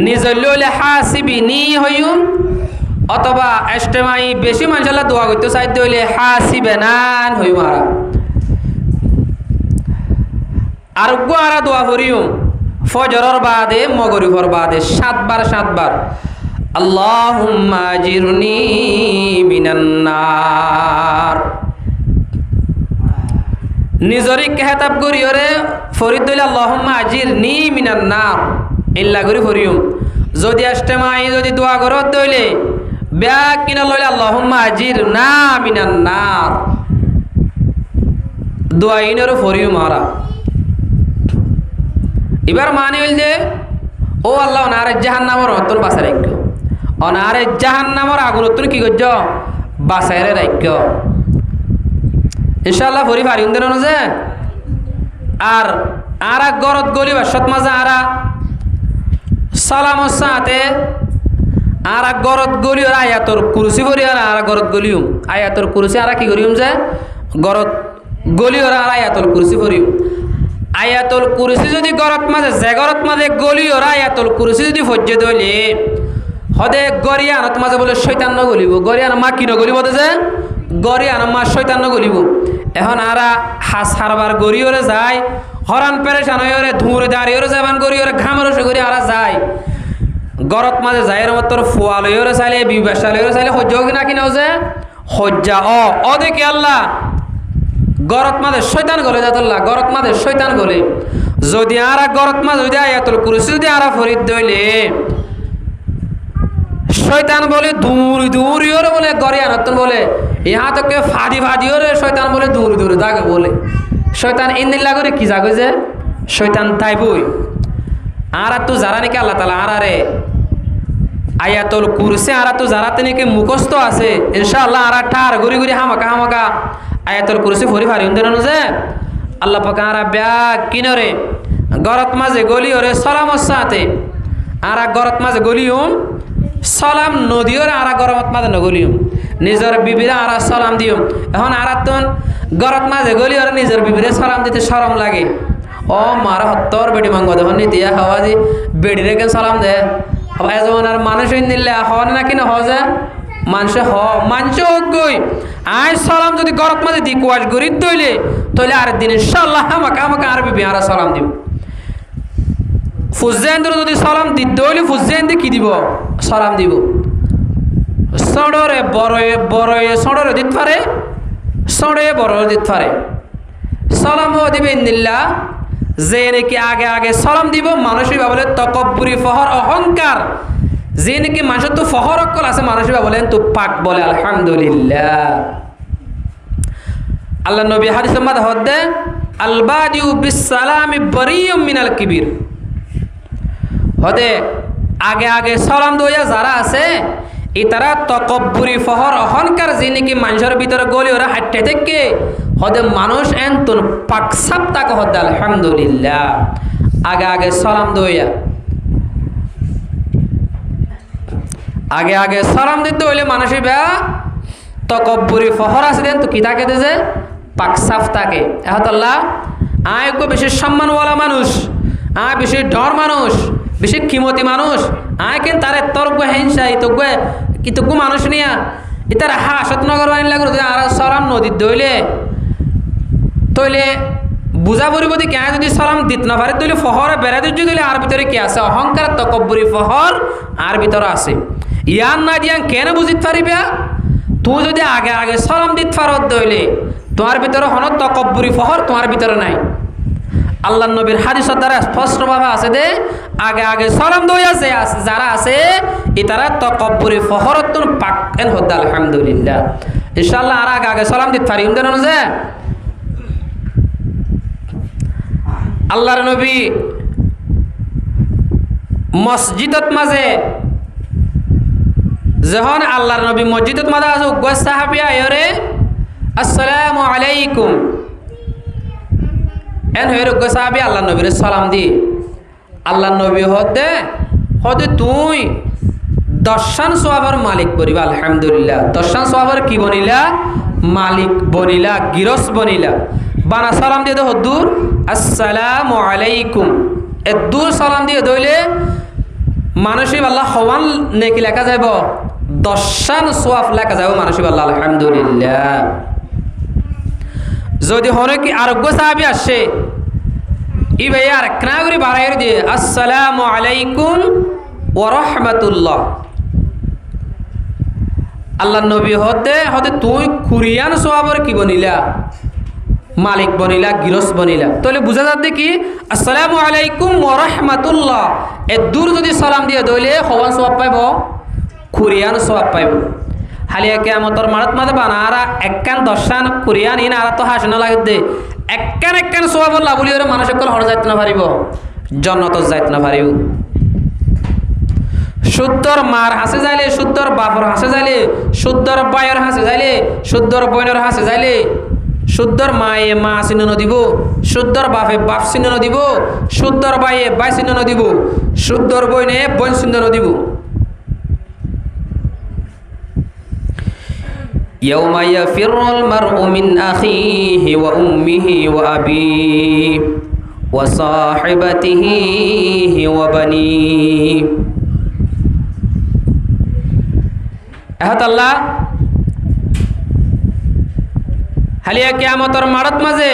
নিজলে হাসিবনি হইউম অথবা ইজতিমাই বেশি মানুষলা দোয়া করতে চাইতে হইলে হাসিবেনান হইম আর গোয়ারা দোয়া করিও ফজরের বাদে মগরিবের বাদে 7 বার আল্লাহুম্মা আজিরনি মিনান নার নিজরি কেহতাব করিওরে ফরিদ দইলে আল্লাহুম্মা আজিরনি মিনান নার ইল্লা করি ফরিও যদি ইজতিমাই যদি দোয়া করত দইলে ব্যাগ কিনা লইলে আল্লাহুম্মা আজিরনা মিনান নার দোয়া ইনর ফরিও মারা এবার মানে হইল যে ও আল্লাহ অনারে জাহান্নামের অতন বাঁচাই রাখ্য অনারে জাহান্নামের আগুন অতন কি করছ বাঁচাই রাখ্য ইনশাআল্লাহ ফরি পারিউন দেন যে আর আরা গরত গলিবার সৎ মাঝে আরা সালামর সাথে আরা গরত গলিও আয়াতুল কুরসি ফরি আর গরত গলিও আয়াতুল কুরসি আরা কি করিউম যে গরত গলিও আর আয়াতুল কুরসি ফরিও আয়াতুল কুরসি যদি গরত মাঝে গলি ওরা আয়াতুল কুরসি যদি ফজ্জে দইলে হদে গরিয়ানত মাঝে বলে শয়তান ন গলিব গরিয়ান মা কি ন গলিব যে গরিয়ান মা শয়তান ন গলিব এখন আরা হাস হারবার গরিওরে যায় হরান পেরেশান হইরে ধুঁরে দাঁড়িয়ে যাবান গরিওরে ঘামের রসে গরি আরা যায় গরত মাঝে যায় মতর ফুয়াল হইরে চাইলে বিবাসাল হইরে চাইলে সহ্য হোক না কিনাও যে সজ্জা অ দেখি আল্লাহ গরত মাঝে শয়তান গলে যাতল্লাহ গরত মাঝে শয়তান গলে যদি আরা গরত মাঝে যদি আয়াতুল কুরসি যদি আরা ফরিদ দইলে শয়তান বলে দূর ইওরে বলে গরিয়ানতন বলে ইহা তো কে ফাদি ওরে শয়তান বলে দূর দাগে বলে শয়তান ইন্দিল্লা করে কি জাগে যে শয়তান তাইবই আরা তো যারা নাকি আল্লাহ তাআলা আরারে আয়াতুল কুরসি আরা তো যারা নাকি মুখস্থ আছে ইনশাআল্লাহ আরা ঠার ঘুরি হামাকা আয়াতুল কুরসি ফরি পারিউন দেন যে আল্লাহ পাক আরা ব্যাগ কিনরে গরত মাঝে গলি ওরে সালামর সাথে আরা গরত মাঝে গলিউম সালাম নদীর আরা গরত মাঝে নগলিউম নিজের বিবিরা আরা সালাম দিউম এখন আরা তন গরত মাঝে গলি ওরে নিজের বিবিরে সালাম দিতে শরম লাগে ও মারা হত্তর বেটি মাঙ্গ দেখুন দিয়া খাওয়া দি বেড়ি রেখে সালাম দে আবার যেমন আর মানুষ নিলে হওয়া না কিনা হওয়া যায় মানুষ গই আয় সালাম যদি গরত মাঝে দি কুয়াশ গরিব তৈলে আর দিন ইনশাআল্লাহ আমাকে আর বিবি আর সালাম দিব ফুজেন্দ্র যদি সালাম দিতে হইলে ফুজেন্দ্র কি দিব সালাম দিব সড়রে বড়ে সড়রে দিতে পারে সড়ে বড় দিতে পারে সালাম দিবে ইন্দিল্লা যে নাকি আগে আগে সালাম দিব মানুষই ভাবলে তকব্বুরি ফহর অহংকার যে নাকি মানুষের তো ফহর অক্কল আছে মানুষই বলেন তো পাক বলে আলহামদুলিল্লাহ আল্লাহ নবী হাদিস মধ্যে হদে আলবাদিউ বিসসালামি বারিয়ুম মিনাল কিবির হদে আগে আগে সালাম দইয়া যারা আছে ইতারা তকব্বুরি ফহর অহংকার যে নাকি মানুষের ভিতরে গলি ওরা হাঁটতে থেকে হদে মানুষ এনতুন পাকসাপ তাকে হদে আলহামদুলিল্লাহ আগে আগে সালাম দইয়া আগে আগে সালাম দিতে হইলে মানুষই ব্যা তকব্বুরি ফহর আছে দেন তো কি থাকে যে পাকসাফ থাকে এহতাল্লাহ আয় গো বেশি সম্মানওয়ালা মানুষ আয় বেশি ডর মানুষ বেশি কিমতি মানুষ আয় কেন তারে তর্ক হিংসা ইতগু মানুষ নিয়া ইতার হাসত নগর আইন লাগলো আর সালাম নদীত দইলে তইলে বুঝা পড়িব যে কে যদি সালাম দিত না পারে তইলে ফহরে বেড়া দিচ্ছি তইলে আর ভিতরে কি আছে অহংকার তকব্বুরি ফহর আর ভিতরে আছে ইয়ান না দিয়ান কেন বুঝিত পারিবা তুই যদি আগে আগে সালাম দিত ফারত দইলে তোমার ভিতরে হন তকব্বুরি ফহর তোমার ভিতরে নাই আল্লাহ নবীর হাদিসের দ্বারা স্পষ্টভাবে আছে দে আগে আগে সালাম দই আছে যারা আছে ইতারা তকব্বুরি ফহরতুন পাকেন হদ আলহামদুলিল্লাহ ইনশাআল্লাহ আর আগে আগে সালাম দিত পারি জানো যে আল্লাহর নবী মসজিদত মাঝে যখন আল্লাহর নবী মসজিদত মাঝে আছে উগ্র সাহাবী আয়রে আসসালামু আলাইকুম এন হয়ে উগ্র সাহাবী আল্লাহ নবীর সালাম দি আল্লাহ নবী হতে তুই দর্শন সোয়াবের মালিক বনিবা আলহামদুলিল্লাহ দর্শন সোয়াবের কি বনিলা মালিক বনিলা গিরস বনিলা বানা সালাম দিয়ে দে হদ্দুর আসসালামু আলাইকুম এদ্দুর সালাম দিয়ে দইলে মানুষই আল্লাহ হওয়ান নেকি লেখা যাব দর্শন সোয়াব লেখা যাব মানুষই আল্লাহ আলহামদুলিল্লাহ যদি হনে কি আরোগ্য সাহাবী আসে ই ভাই আর একনা করে বাড়াই দিয়ে আসসালামু আলাইকুম ওয়া রাহমাতুল্লাহ আল্লাহ নবী হতে তুই কুরিয়ান সোয়াবের কি বনিলা মালিক বনিলা গিরস বনিলা তাহলে বুঝা যাচ্ছে কি আসসালামু আলাইকুম ওয়া রাহমাতুল্লাহ এ দূর যদি সালাম দিয়ে দইলে হওয়ান সওয়াব পাইব কুরিয়ান সওয়াব পাইব হালিয়া কিয়ামতর মারাত মাদে বানারা এককান দর্শন কুরিয়ান ইন আর তো হাসনা লাগে দে এককান সওয়াব লাভ বলি ওরে মানুষ সকল হর যাইতে না পারিব জান্নাত যাইতে না পারিব শুদ্ধর মার হাসে যাইলে শুদ্ধর বাপর হাসে যাইলে শুদ্ধর বায়র হাসে যাইলে শুদ্ধর বইনের হাসে যাইলে শুদ্ধর মায়ে মা চিহ্ন নদিব শুদ্ধর বাপে বাপ চিহ্ন নদিব শুদ্ধর বাইয়ে বাই চিহ্ন নদিব শুদ্ধর বইনে বইন চিহ্ন নদিব يوم يفر المرء من أخيه وأمه وأبيه وصاحبته وبنيه أهت الله হালিয়া কিয়ামতর মারত মাঝে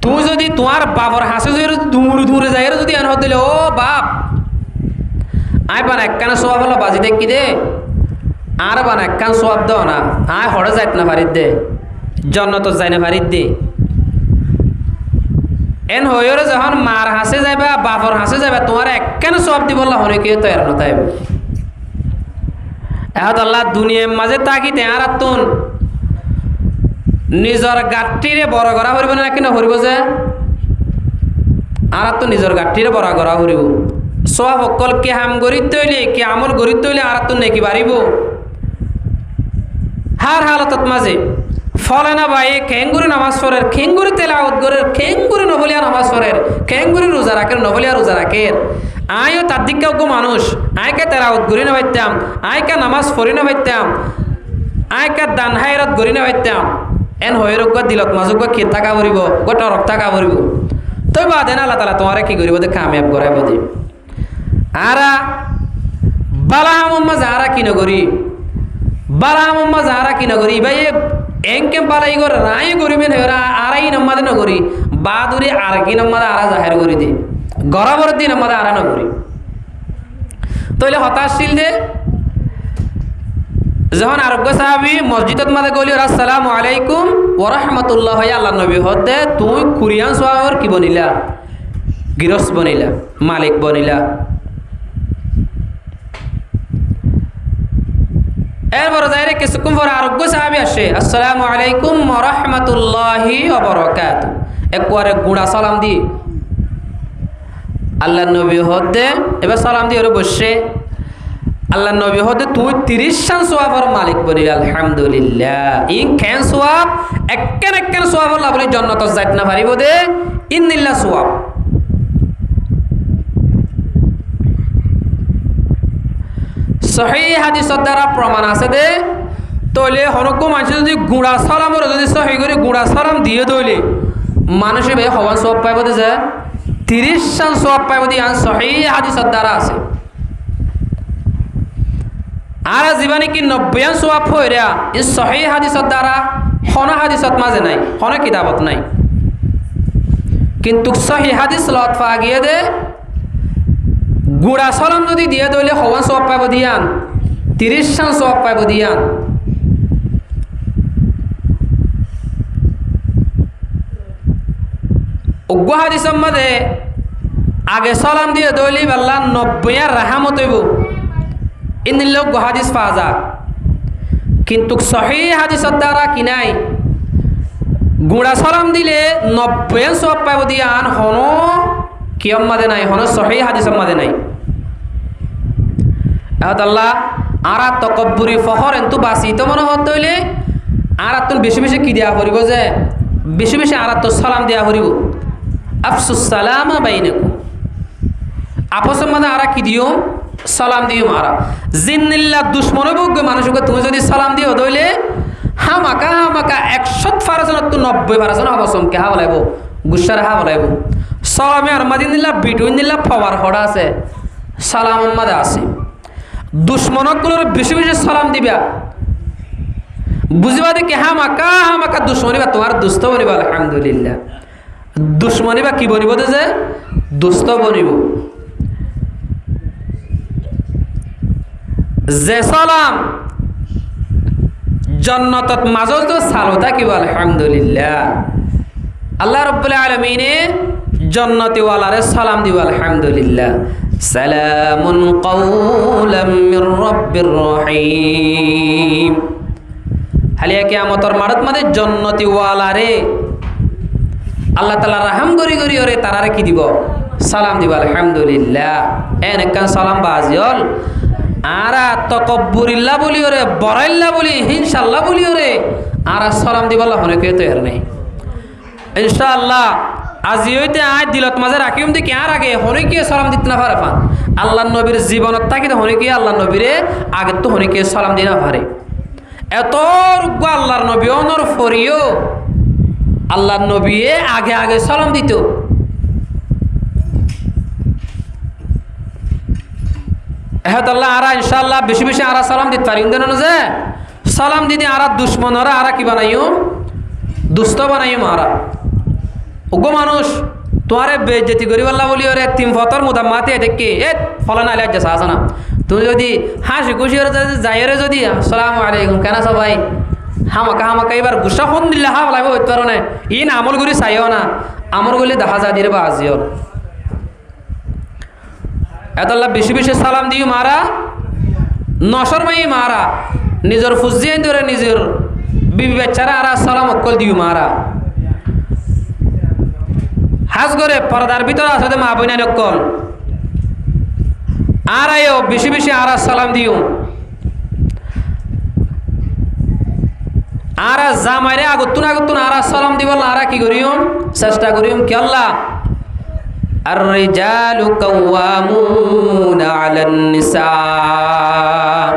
তুই যদি তোমার বাপর হাসে যদি দূরে যাই যদি আন দিলে ও বাপ আয় বান একখানা সোয়াব হলো বাজি দেখি দে আর বান একখান সোয়াব দাও না আয় হরে যাইত না পারিত দে জন্নত যাই না পারিত দে এন হইরে যখন মার হাসে যাইবা বাপর হাসে যাইবা তোমার একখানা সোয়াব দিব আল্লাহ হনে কে তৈরি না তাইব এহত আল্লাহ দুনিয়ার মাঝে তাকি তে আর তুন নিজর গাঠিরে বড় করা হরিব না কিনা হরিব যে আর তো নিজর গাঠিরে বড় করা হরিব সব অকল কে হাম গরিত তৈলে কে আমল গরিত তৈলে আর তো নেকি বাড়িব হার হালতত মাঝে ফলে না ভাই খেঙ্গুরি নামাজ পড়ের খেঙ্গুরি তেলাওয়াত করের খেঙ্গুরি নবলিয়া নামাজ পড়ের খেঙ্গুরি রোজা রাখের নবলিয়া রোজা রাখের আয়ও তার দিকে মানুষ আয়কে তেলাওয়াত করি না পাইতাম আয়কে নামাজ পড়ি না পাইতাম আয়কে দান হায়রত করি না পাইতাম এন হয়ের দিলত মাজুক ক্ষীর থাকা পড়ব গোটা রক থাকা পড়ব তই বাদে না আল্লাহ তালা তোমার কি করিব দে কামিয়াব করাইব দে আরা বালাহাম্মা যারা কি নগরী বালাহাম্মা যারা কি নগরী ভাই এংকে বালাই গর রাই করিবেন হেরা আরাই নামাদে নগরী বাদুরি আর কি নামাদে আরা জাহের করে দি গরাবর দিন আমাদের আরা না করি তইলে হতাশীল দে যখন আরোগ্য সাহাবি মসজিদত মাঝে গলি আসসালামু আলাইকুম ওয়া রাহমাতুল্লাহ আল্লাহ নবী হতে তুই কুরিয়ান সোয়াবর কি বনিলা গিরস বনিলা মালিক বনিলা এরপর যাইরে কিছুক্ষণ পর আরোগ্য সাহাবি আসে আসসালামু আলাইকুম ওয়া রাহমাতুল্লাহি ওয়া বারাকাতুহু একবারে গুড়া সালাম দি আল্লাহ নবী হতে এবার সালাম দিয়ে ওরে বসে আল্লাহ নবী হতে তুই 30 শান সোয়াবের মালিক বলি আলহামদুলিল্লাহ ইন কেন সোয়াব এক্কেন সোয়াব আল্লাহ বলি জান্নাত যাইত না পারিব দে ইন্নিল্লাহ সোয়াব সহিহ হাদিসের দ্বারা প্রমাণ আছে দে তইলে হনকো মানুষ যদি গুড়া সালামর যদি সহি করে গুড়া সালাম দিয়ে দইলে মানুষে ভাই হওয়ান সোয়াব পাইব দে যে 30 শান সোয়াব পাইব দি আন সহিহ হাদিসের দ্বারা আছে আর জীবনে কি 90 সোয়াব হইরা এই সহিহ হাদিসের দ্বারা হন হাদিসত মাঝে নাই হন কিতাবত নাই কিন্তু সহিহ হাদিস লত পা গিয়ে দে গুড়া সালাম যদি দিয়ে দইলে হওয়ান সোয়াব পাইব দিয়ান 30 শান সোয়াব পাইব দিয়ান উগ্র হাদিসের মধ্যে আগে সালাম দিয়ে দইলি আল্লাহ 90 আর রাহমত হইব ইন্দিল হাদিস পাওয়া কিন্তু সহিহ হাদিসের দ্বারা কি নাই গুড়া সালাম দিলে 90 সওয়াব পাইব দিয়ান হন কিয়ম মাদে নাই হন সহিহ হাদিসের মাদে নাই এত আল্লাহ আর তকব্বুরি ফখর এন্তু বাসি তো মনে হত হইলে আর তুন বেশি বেশি কি দেয়া করিব যে বেশি বেশি আর তো সালাম দেয়া করিব আফসুস সালামা বাইনাকুম আপসের মাঝে আর কি দিও সালাম দিও মারা জিন্নিল্লাহ দুশ্মনে বউগ মানুষকে তুমি যদি সালাম দিও দইলে হামাকা 100% তো 90% অবসম কে হা বলাইব গুসার হা বলাইব সালামে আর মাদিনিল্লাহ বিটুইনিল্লাহ ফওয়ার হড়া আছে সালাম মাদে আছে দুশ্মনগুলোর বেশি বেশি সালাম দিবা বুঝিবা দেখি হামাকা দুশ্মনী বা তোমার দুস্থ বনিবা আলহামদুলিল্লাহ দুশ্মনী বা কি বনিব যে দুস্থ বনিব যে সালাম জান্নাতত মাজল তো সালো থাকিব আলহামদুলিল্লাহ আল্লাহ রাব্বুল আলামিনে জান্নাতি ওয়ালারে সালাম দিব আলহামদুলিল্লাহ সালামুন কাওলাম মির রাব্বির রহিম হালিয়া কিয়ামতের মাঠত মধ্যে জান্নাতি ওয়ালারে আল্লাহ তাআলা রহম করি ওরে তারারে কি দিব সালাম দিব আলহামদুলিল্লাহ এনেকান সালাম বাজিল আরা তকব্বুরিল্লাহ বলি ওরে বরাইল্লাহ বলি ইনশাআল্লাহ বলি ওরে আরা সালাম দিবাল্লাহ হনে কে তৈরি নাই ইনশাআল্লাহ আজি হইতে আজ দিলত মাঝে রাখিম দেখি আর আগে হনে কে সালাম দিতে না পারে পান আল্লাহ নবীর জীবনত থাকি হনে কে আল্লাহ নবীরে আগে তো হনে কে সালাম দিনা পারে এত রুগ্গ আল্লাহর নবী অনর ফরিও আল্লাহর নবী আগে সালাম দিত আল্লাহ আরা ইনশাআল্লাহ বেশি বেশি আরা সালাম দিতে পারি যে সালাম দিদি আরা দুশ্মনরা আরা কি বানাইও দুস্থ বানাইও আরা ওগো মানুষ তোমারে বেজ্জতি করি আল্লাহ বলি ওরে তিন ফতর মুদাম্মাতে দেখি এ ফলানা আলে যা আসা না তুমি যদি হাসি খুশি ওরে যাইরে যদি আসসালামু আলাইকুম কেন সবাই হামাকা এবার গুসা ফোন দিলে হা বলাইব হইতে পারো না ইন আমল করি চাইও না আমল করলে দেখা যা দিলে বা আজিও এত আল্লাহ বেশি বেশি সালাম দিও মারা নশর মাই মারা নিজের ফুজিয়ে ধরে নিজের বিবি বাচ্চারা আর সালাম অকল দিও মারা হাজ করে পর্দার ভিতরে আসলে মা বইনা অকল আর আয়ো বেশি বেশি আর সালাম দিও আর জামাইরে আগতুন আর সালাম দিব আর কি করিও চেষ্টা করিও কি আল্লাহ الرجال قوامون على النساء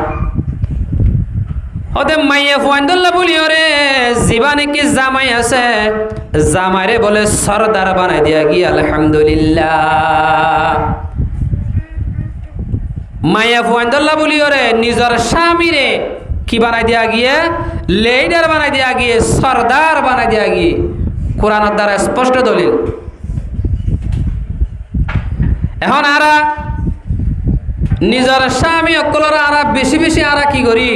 ওদের মাইয়ে ফুয়ান্দুল্লাহ বলি ওরে জীবনে কি জামাই আছে জামাইরে বলে সরদার বানাই দিয়া গিয়ে আলহামদুলিল্লাহ মাইয়ে ফুয়ান্দুল্লাহ বলি ওরে নিজের স্বামীরে কি বানাই দিয়া গিয়ে লেডার বানাই দিয়া গিয়ে সরদার বানাই দিয়া গিয়ে কোরআনের দ্বারা স্পষ্ট দলিল। এখন আরা নিজের স্বামী অকলরা আরা বেশি বেশি আরা কি করি,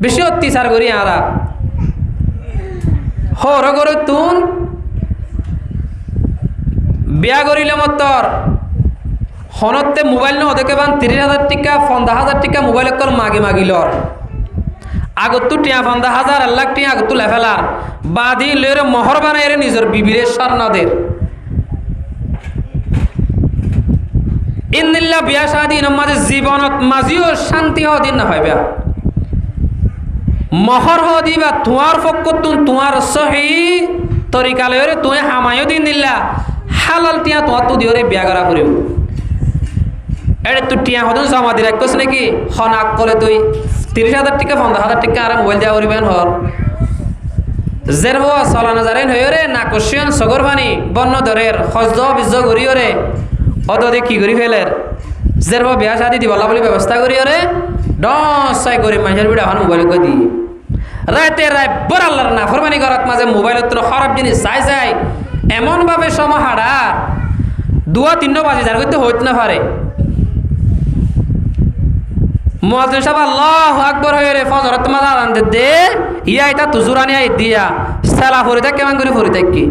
বেশি অত্যাচার করি। আরা হর করে তুন বিয়া করিলে মতর হনতে মোবাইল ন ওদেরকে বান 30,000 টাকা 50,000 টাকা মোবাইল কল মাগি মাগিলর আগত টিয়া 50,000 লাখ টিয়া আগত লেফেলার বাদি লের মহর বানাই নিজের বিবিরে স্বর্ণদের ইন্দিল্লা বিয়া শাদী নমাজে জীবনত মাজিও শান্তি হদিন না পাইবা মহর হদিবা তোমার ফকতুন তোমার সহি তরিকা লয়রে তুই হামায়ও দিন দিল্লা হালাল টিয়া তোমার তো দিওরে বিয়া করা করিব এড়ে তুই টিয়া হদন জমা দি রাখছ নাকি হনাক কলে তুই 30,000 টাকা 50,000 টাকা আর মোবাইল দেওয়া করিবেন হর জের হওয়া চলানা জারেন হইরে নাকশিয়ান সগর পানি বন্য ধরের হজ্জ বিজ্জ করিওরে অদে কি করি ফেলের জের হওয়া বিয়া শাদি দিবলা বলে ব্যবস্থা করিওরে ডসাই করে মানুষের বিড়া হন মোবাইল করে দিই রাতে রায় বড় আল্লাহর না ফরমানি করাত মাঝে মোবাইল তো খারাপ জিনিস চাই চাই এমন ভাবে সময় হাড়া 2-3 বাজে যার করতে হইতে না পারে মুয়াজ্জিন সাহেব আল্লাহু আকবার হয়ে রে ফজরত মাযা আনতে দে ইয়া এটা তুজুরানি আই দিয়া সালা ফরিদা কেমন করে ফরিদা কি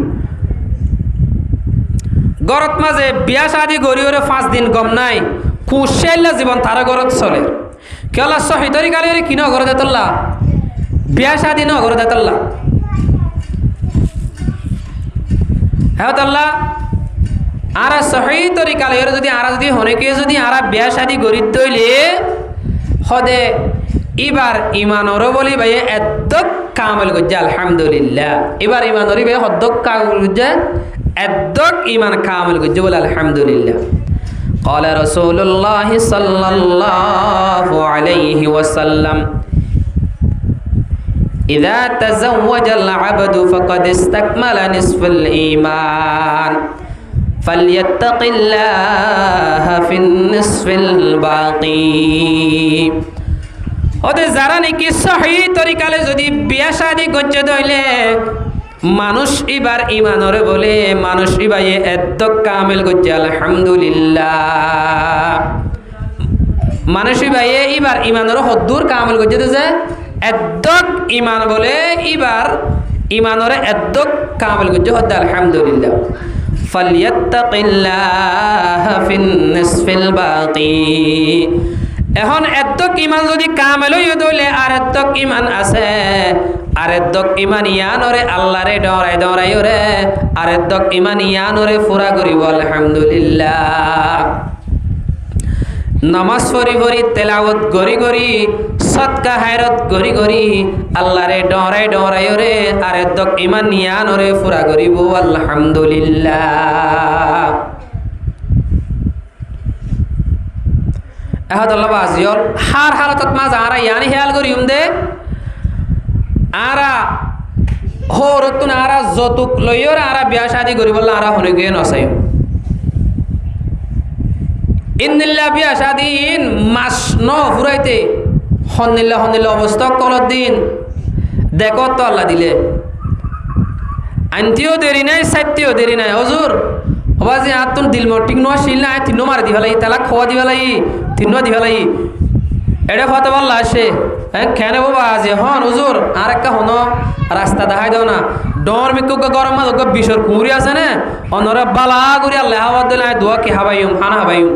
গরত মাঝে বিয়া শাদি গরিওরে 5 দিন গম নাই খুশাইলা জীবন তার গরত চলে কেলা সহি তরিকালে কি ন গরত দেতল্লা বিয়া শাদি ন গরত দেতল্লা হ্যাঁ আল্লাহ আর সহি তরিকালে যদি আর যদি হনেকে যদি আর বিয়া শাদি গরি তৈলে হদে এবার ইমানর বলি ভাই এদ্দক কামল গজ্জা আলহামদুলিল্লাহ এবার ইমানরি ভাই হদ্দক কামল গজ্জা এদ্দক ইমান কামল গজ্জা বলে আলহামদুলিল্লাহ قال رسول الله صلى الله عليه وسلم إذا تزوج العبد فقد استكمل نصف الإيمان فليتق الله في النصف الباقي ওদে যারা নাকি সহি তরিকালে যদি বিয়া শাদি করছে দইলে মানুষ এবার ইমানরে বলে মানুষ ইবায়ে এদ্দক কামেল করছে আলহামদুলিল্লাহ মানুষ ইবায়ে এবার ইমানরে হদ্দুর কামেল করছে যে এদ্দক ইমান বলে এবার ইমানরে এদ্দক কামেল করছে হদ্দ আলহামদুলিল্লাহ ফালিয়াত্তাকিল্লাহ ফিন নিসফিল বাকি এখন এদ্দক ইমান যদি কামেল হইয়া দইলে আর এদ্দক ইমান আছে আর এদ্দক ইমান ইয়ানরে আল্লাহরে ডরাই ডরাই রে আর এদ্দক ইমান ইয়ানরে পুরা করিব আলহামদুলিল্লাহ নামাজ পড়ি পড়ি তেলাওয়াত গরি গরি সদকা হায়রত গরি গরি আল্লাহরে ডরাই ডরাই রে আর এদ্দক ইমান ইয়ানরে পুরা করিব আলহামদুলিল্লাহ এহাদ আল্লাহ বাজিয়ল হার হালতত মা যারা ইয়ানি হেয়াল করিম দে আরা হরতুন আরা যতুক লইয়র আরা বিয়া শাদি করি বললা আরা হনে গিয়ে নসাই ইন্দিল্লা বিয়া শাদি মাস ন ফুরাইতে হন্দিল্লা অবস্থা কলত দিন দেখো তো আল্লাহ দিলে আনতিও দেরি নাই সাইতেও দেরি নাই হজুর বাজি আর তুন দিল মটিক নোয়া শিল না তিনো মারি দি ফেলাই তালাক খোয়া দি ফেলাই তিনো দি ফেলাই এটা ফতে বললা আসে হ্যাঁ খেনে বাবা আজি হন হুজুর আর একটা হন রাস্তা দেখাই দাও না ডর মিক গরম মাছ বিষর কুড়ি আছে না অনরা বালা করি আল্লাহ হাওয়া দিলে দোয়া কি হাবাইম হানা হাবাইম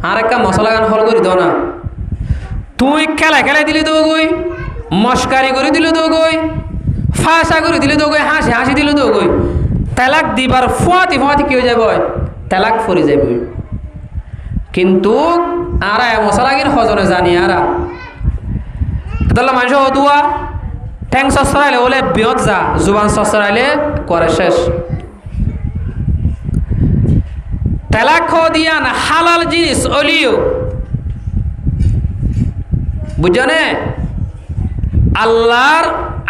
আর একটা মশলা গান হল করি দাও না তুই খেলাই দিলি তো গই মস্কারি করে দিল তো গই ফাঁসা করে দিলে তো গই হাসি দিল তো গই তালাক দিবার ফুয়াতি কি হয়ে যাবে তালাক ফরি যাবে কিন্তু আরা মশলা কিন হজনে জানি আরা তাহলে মানুষ হদুয়া ঠ্যাং সসরাইলে বলে বিয়ত যা জুবান সসরাইলে করে শেষ তালাক দিয়া না হালাল জিনিস অলিও বুঝনে আল্লাহর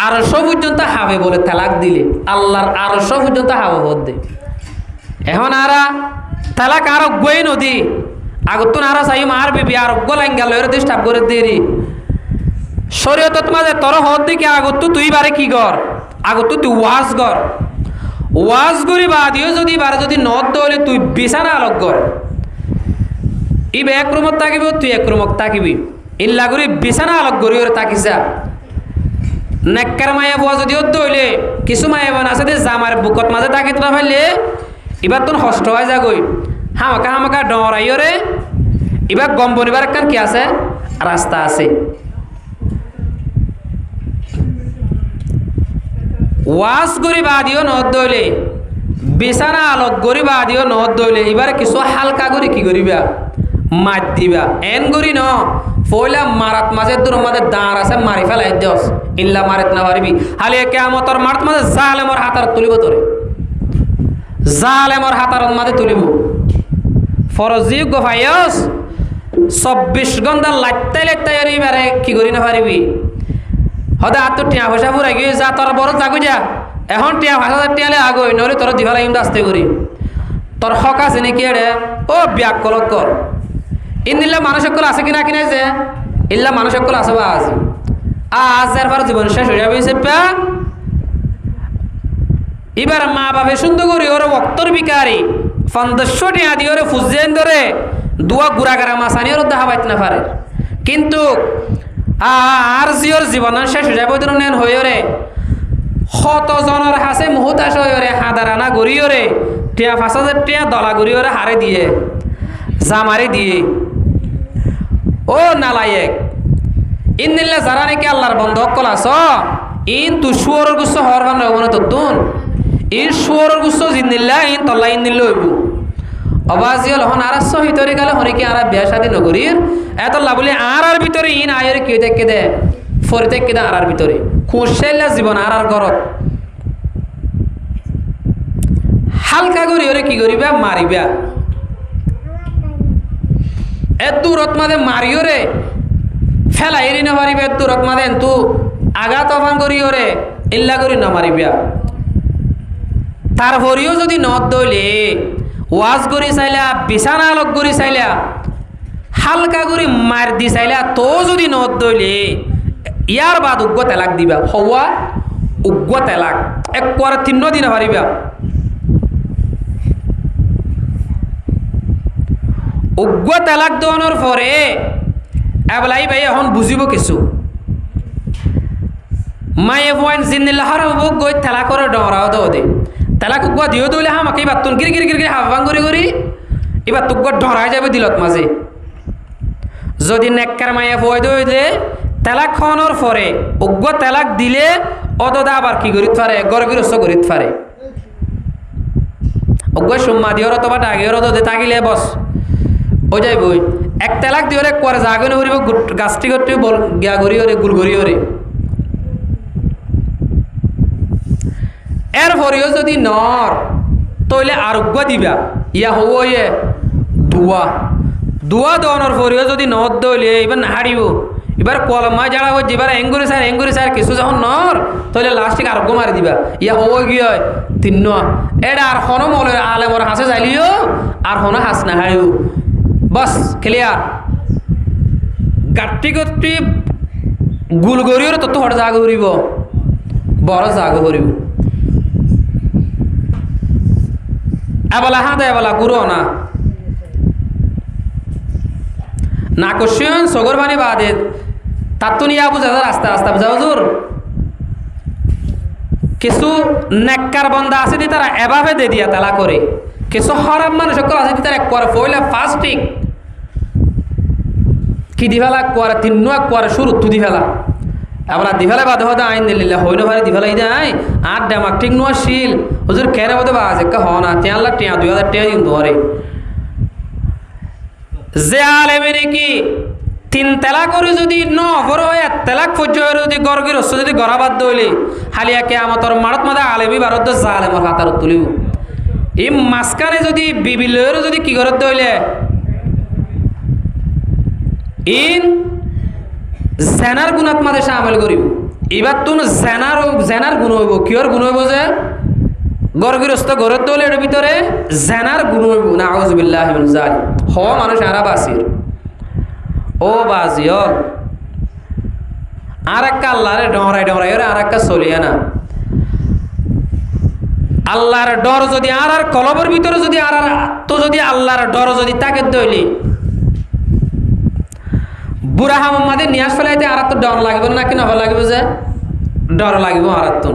আরশ পর্যন্ত হাবে বলে তালাক দিলে আল্লাহর আরশ পর্যন্ত হাবে ভোট দে এখন আরা তালাক আরো গই নদী আগতুন আরা চাই মার বিবি আর গোলাইন গেল এর ডিস্টার্ব করে দেরি শরীয়তত মাঝে তোর হদ দিকে আগত তুই বারে কি কর আগত তুই ওয়াজ কর ওয়াজ করি বাদিও যদি বারে যদি নদ দলে তুই বিছানা আলোক কর ইবে এক রুমত থাকিব তুই এক রুমত থাকিবি ইল্লা করি বিছানা আলোক করি ওরে তাকিসা নেককার মায়া বুয়া যদি দইলে কিছু মায়া বান আছে জামার বুকত মাঝে তাকিত না ফেললে এবার তোর হষ্ট হয়ে যাগই হামাকা হামাকা ডরাই রে এবার গম বনিবার একখান কি আছে রাস্তা আছে ওয়াজ করি বাদিও নদ দইলে বিছানা আলোক করি বাদিও নদ দইলে এবার কিছু হালকা করি কি করিবা মাত দিবা এন করি ন পয়লা মারাত মাঝে দূর মাঝে দাঁড় আছে মারি ফেলাই দস ইল্লা মারিত না পারবি হালি কেয়ামতর মারাত মাঝে জালেমর হাতার তুলিব তোরে জালেমর হাতার মাঝে তুলিব ফরজি গোফাইস 24 ঘন্টা লাইতাই লাইতাই এবারে কি করি না পারবি হদা আর তো টিয়া পয়সা পুরাই গিয়ে যা তোর বড় জাগু যা এখন টিয়া 5000 টিয়ালে আগই নরে তোর দিফালা ইম দাস্তে করি তোর হক আছে নাকি এড়ে ও ব্যাক কলক কর ইন্দিল্লা মানুষকল আছে কিনা কিনে যে ইল্লা মানুষকল আছে বা আছে আজ এর পর জীবন শেষ হয়ে যাবে সেপা এবার মা বাপে সুন্দর করি ওর বক্তর বিকারি 500 টিয়া দিয়ে ওরে ফুজেন ধরে দুয়া গুড়াগারা মাসানি ওর দেখা পাইতে না পারে কিন্তু আর জিওর জীবন শেষ হয়ে যাবে ওদের নেন হয়ে রে শত জনের হাসে মুহূর্ত আসে হয়ে রে হাদারানা গড়ি ওরে টিয়া 5000 টিয়া দলা গড়ি ওরে হারে দিয়ে জামারে দিয়ে ও নালায়েক ইন্দিল্লা যারা নাকি আল্লাহর বন্ধ কল আস ইন তু শুয়োরের গুচ্ছ হওয়ার ভান হব না তুন ইন শুয়োরের গুচ্ছ জিন্দিল্লা ইন তল্লা ইন্দিল্লা হইব অবাজিয়ল হন আর সহিতরে গেলে হনে কি আর বিয়া শাদী নগরীর এত লাভলি আর ভিতরে ইন আয়ের কি দেখে দে ফরি দেখে দে আর ভিতরে খুশাইলা জীবন আর গরত হালকা করি ওরে কি করিবা মারিবা এত দূরত মাদে মারিও রে ফেলা এরি না পারিবে এত দূরত মাদে তু আগা তফান করিও রে ইল্লা করি না মারিবা তারপরেও যদি নদ দইলে ওয়াজ করি চাইলা বিছানা আলোক করি চাইলা হালকা করে মার দি চাইলা তো যদি নদ দইলে ইয়ার বাদ উগ্র তেলাক দিবা হওয়া উগ্র তেলাক এক কোয়ার 3 দিন পারিবা উগ্র তালাক দেওয়ানোর পরে এবলাই ভাই এখন বুঝিব কিছু মায়ে পয়েন্ট জিন্দিল্লাহর বুক গই তেলা করে ডরাও দে তেলাক উগ্র দিও দইলে হামাকে এবার তুন গির গির গির গির হাফাং করি করি এবার তুগ্র ডরাই যাবে দিলত মাঝে যদি নেককার মায়ে পয় দইলে তেলাক খাওয়ানোর পরে উগ্র তেলাক দিলে অদদা আবার কি করিত পারে গরগিরস্ত করিত পারে উগ্র সুম্মা দিওর অথবা ডাগিওর দে তাকিলে বস ও যাইবই এক তেলাক দিয়ে ওরে করে জাগনে হরিব গাছটি করতে বল গিয়া ঘুরি ওরে গুল ঘুরি ওরে এর পরেও যদি নর তইলে আরোগ্য দিবা ইয়া হব ইয়ে দুয়া দুয়া দনের পরেও যদি নদ দইলে এবার না হারিব এবার কলমা যারা হচ্ছে এবার এঙ্গুরি স্যার কিছু যখন নর তইলে লাস্টিক আরোগ্য মারি দিবা ইয়া হব গিয়ে 3 এটা আর হন মলে আলেমর হাসে যাইলিও আর হন হাস না হারিও বস ক্লিয়ার গাটি গটি গুল গরিওর তত হট জাগ হরিব বড় জাগ হরিব এবলা হাতে এবলা গুরো না কোশ্চেন সগর বানি বাদে তাতুনিয়া বুঝা রাস্তা রাস্তা বুঝা হুজুর কিছু নেককার বন্দা আছে দি তারা এভাবে দে দিয়া তালা করে কিছু খারাপ মানুষ সকল আছে দি তারা করে পয়লা ফাস্টিং কি দিফেলা করে 3 করে শুরু তু দিফেলা আমরা দিফেলা বাদ হদা আইন দিল্লা হইনো ভারে দিফেলা ইদে আই আর ডামাক ঠিক নোয়া শিল হুজুর কেন বদে বাজে কা হনা 3 লাখ টিয়া 2000 টিয়া দিন ধরে যে আলেমে কি 3 তালাক করে যদি ন বড় হয় তালাক পর্যয় যদি গরগির রস যদি গরাবাদ দইলে হালিয়া কিয়ামতর মারত মাদা আলেমি ভারত জালেমর হাতার তুলিব এই মাসকানে যদি বিবিলের যদি কি করত দইলে ইন জেনার গুণাত মাদে শামিল করিব এবার তুন জেনার গুণ হইব কিয়র গুণ হইব যে গরগিরস্ত ঘরের দইলে এর ভিতরে জেনার গুণ হইব না আউযুবিল্লাহি মিন যালিক হওয়া মানুষ আরা বাসির ও বাজিয়ল আর একটা আল্লাহরে ডরাই ওরে আর একটা চলিয়ে না আল্লাহর ডর যদি আর কলবের ভিতরে যদি আর তো যদি আল্লাহর ডর যদি তাকে দইলি বুড়া হামামাদে নিয়াজ ফেলাইতে আর তো ডর লাগবে না কি না লাগবে যে ডর লাগবে আর তো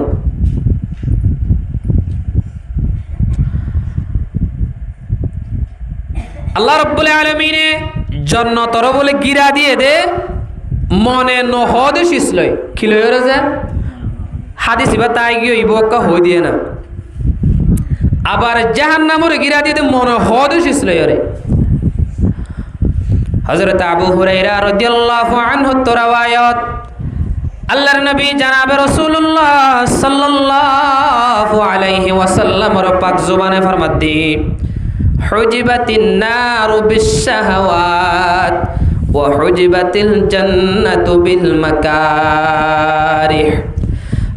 আল্লাহ রাব্বুল আলামিনে জান্নাতর বলে গিরা দিয়ে দে মনে নহদ শিসলই খিলয়রে যে হাদিস বা তাই গিয়ে ইবকা হই দিয়ে না আবার জাহান্নামের গিরা দিয়ে দে মনে হদ শিসলই রে হযরত আবু হুরায়রা রাদিয়াল্লাহু আনহু রাওয়ায়াত আল্লাহর নবী জনাবে রাসূলুল্লাহ সাল্লাল্লাহু আলাইহি ওয়াসাল্লামের পাক জবানে ফরমাতি হুজিবাতিন নারু বিশ-শাহাওয়াত ওয়া হুজিবাতিল জান্নাতু বিল মাকারিহ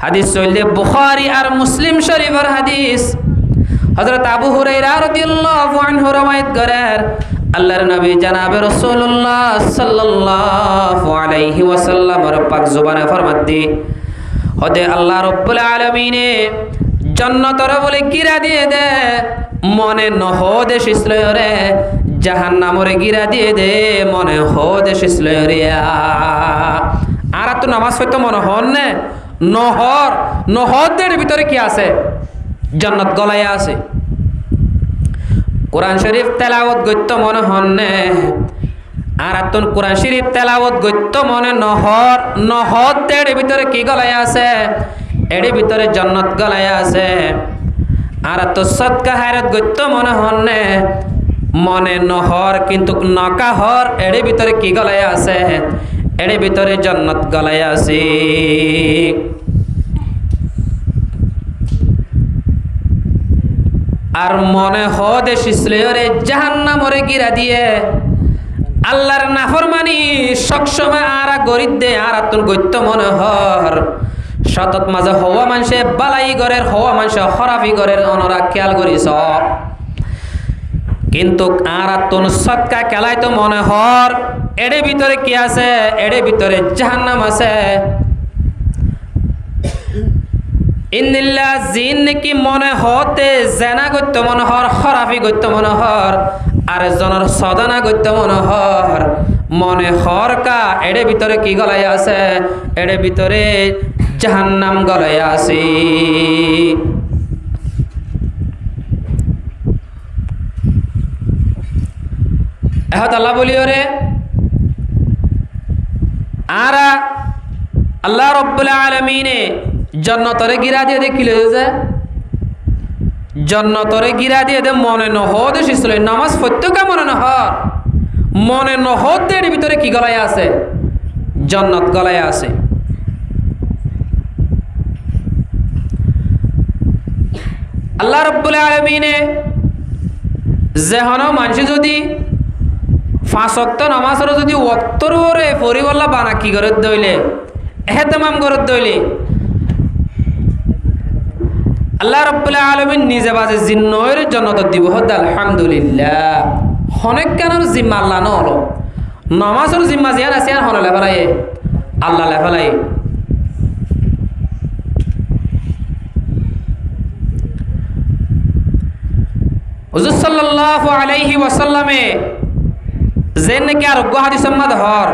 হাদিস হইলে বুখারী আর মুসলিম শরীফের হাদিস হযরত আবু হুরায়রা রাদিয়াল্লাহু আনহু রওয়ায়াত করেন আল্লাহর নবী জনাবে রাসূলুল্লাহ সাল্লাল্লাহু আলাইহি ওয়াসাল্লামের পাক জবানে ফরমাতি হতে আল্লাহ রাব্বুল আলামিনে জান্নাতর বলে গিরা দিয়ে দে মনে নহদে শিসলয় রে জাহান্নামরে গিরা দিয়ে দে মনে হদে শিসলয় রে আর তো নামাজ পড়তে মনে হন না নহদের ভিতরে কি আছে জান্নাত গলায় আছে কোরআন শরীফ তেলাওয়াত গত্য মনে হন না আর তো কোরআন শরীফ তেলাওয়াত গত্য মনে নহদের ভিতরে কি গলায় আছে এর ভিতরে জান্নাত গলায় আছে আর তো সদকা হায়রাত গত্য মনে হন না মনে নহর কিন্তু নকাহর এর ভিতরে কি গলায় আছে এর ভিতরে জান্নাত গলায় আছে আর মনে হদে শিসলেরে জাহান্নামরে গিরা দিয়ে আল্লাহর নাফরমানি সবসময় আর গরিব দে আর আতুন গত্য মনে হর সতত মাঝে হওয়া মানুষে বালাই গরের হওয়া মানুষে খরাফি গরের অনরা খেয়াল করিস কিন্তু আর আতুন সৎকা খেলাই তো মনে হর এড়ে ভিতরে কি আছে এড়ে ভিতরে জাহান্নাম আছে ইন্দিল্লা জিন নাকি মনে হতে জেনা গত্য মনোহর খরাফি গত্য মনোহর আর জনের সদানা গত্য মনোহর মনে হর কা এড়ে ভিতরে কি গলায় আছে এড়ে ভিতরে জাহান্নাম গলায় আছে এহত আল্লাহ বলিও রে আর আল্লাহ রাব্বুল আলামিনে জান্নাতরে গিরা দিয়ে দেখিলে যে জান্নাতরে গিরা দিয়ে দে মনে নহদ শিসল নামাজ প্রত্যেক মনে নহর মনে নহদের ভিতরে কি গলায় আছে জান্নাত গলায় আছে আল্লাহ রাব্বুল আলামিনে যেহন মানুষ যদি 5 ওয়াক্ত নামাজের যদি ওয়াক্তর ওরে পরিবল্লা বানা কি করে দইলে এহতেমাম করে দইলে আল্লাহ রাব্বুল আলামিন নিজে বাজে জিন্নয়ের জান্নাত দিব হদ আলহামদুলিল্লাহ অনেক কেনর জিম্মা আল্লাহ ন হলো নামাজের জিম্মা জিয়ান আছে আর হন লেফালাই আল্লাহ লেফালাই হুজুর সাল্লাল্লাহু আলাইহি ওয়াসাল্লামে যেন নাকি আর হাদিস সম্মাদ হর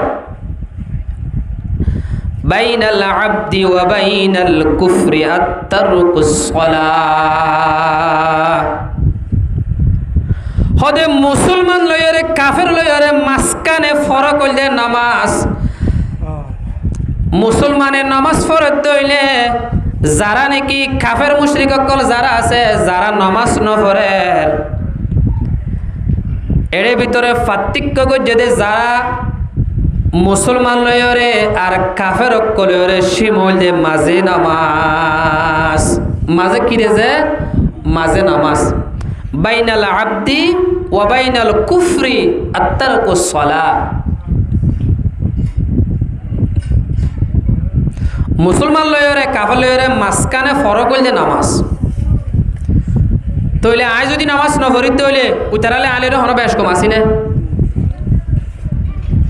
বাইনাল আবদি ওয়া বাইনাল কুফরি আত-তারকুস সালাহ হদে মুসলমান লয়রে কাফের লয়রে মাসকানে ফরক হইলে নামাজ মুসলমানের নামাজ ফরজ দইলে যারা নাকি কাফের মুশরিক সকল যারা আছে যারা নামাজ ন পড়ে এর ভিতরে পার্থক্য যদি যারা মুসলমান লয়রে আর কাফের কলয়রে শিমল দে মাঝে নামাজ মাঝে কি রে যে মাঝে নামাজ বাইনাল আবদি ওয়া বাইনাল কুফরি আত-তারকুস সালাহ মুসলমান লয়রে কাফের লয়রে মাসকানে ফরক হইল যে নামাজ তইলে আই যদি নামাজ ন পড়ি তইলে উতারালে আলের হন বেশ কম আসিনে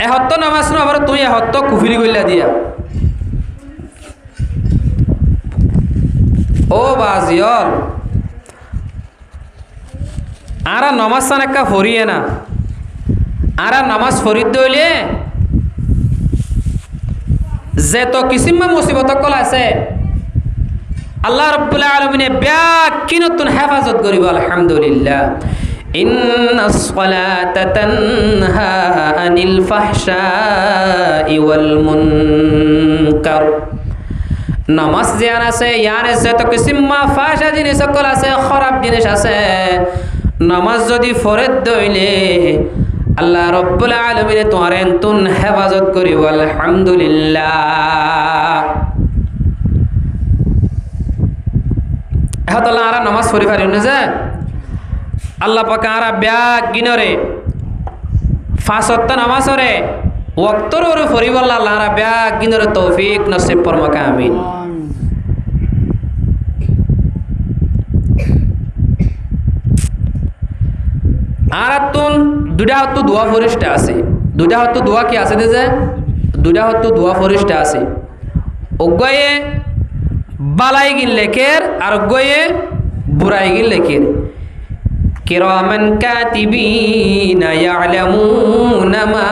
এহত্ত নামাজ ন আবার তুই এহত্ত কুফরি কইলা দিয়া ও বাজিয়র আরা নমাজ সানেকা ফরিয়ে না আরা নামাজ ফরিদ দইলে যে তো কিসিমা মুসিবত কল আছে আল্লাহ রাব্বুল আলামিনে ব্যাকিনতুন হেফাজত করিব আলহামদুলিল্লাহ ইন্নাস সালাতা তানহা আনিল ফাহশাই ওয়াল মুনকার নামাজ জিয়ান আছে ইয়ানে যে তো কিসিমা ফাহশা জিনিস কল আছে খারাপ জিনিস আছে নামাজ যদি ফরিদ দইলে আল্লাহ রাব্বুল আলামিন তোমার এন্তুন হেফাজত করিব আলহামদুলিল্লাহ এত আল্লাহ আরা নামাজ পড়ি পারি না যে আল্লাহ পাক আরা ব্যাগ গিনরে পাঁচ ওয়াক্ত নামাজ রে ওয়াক্তর ওরে পড়িব আল্লাহ আরা ব্যাগ গিনরে তৌফিক নসিব ফরমাক আমিন আর তুন দুটা হতো দোয়া ফরিস্তা আছে দুটা হতো দোয়া কি আছে যে দুটা হতো দোয়া ফরিস্তা আছে অগয়ে বালাই গিন লেখের আর অগয়ে বুড়াই গিন লেখের কিরামান কাতিবিনা ইয়ালামুনা মা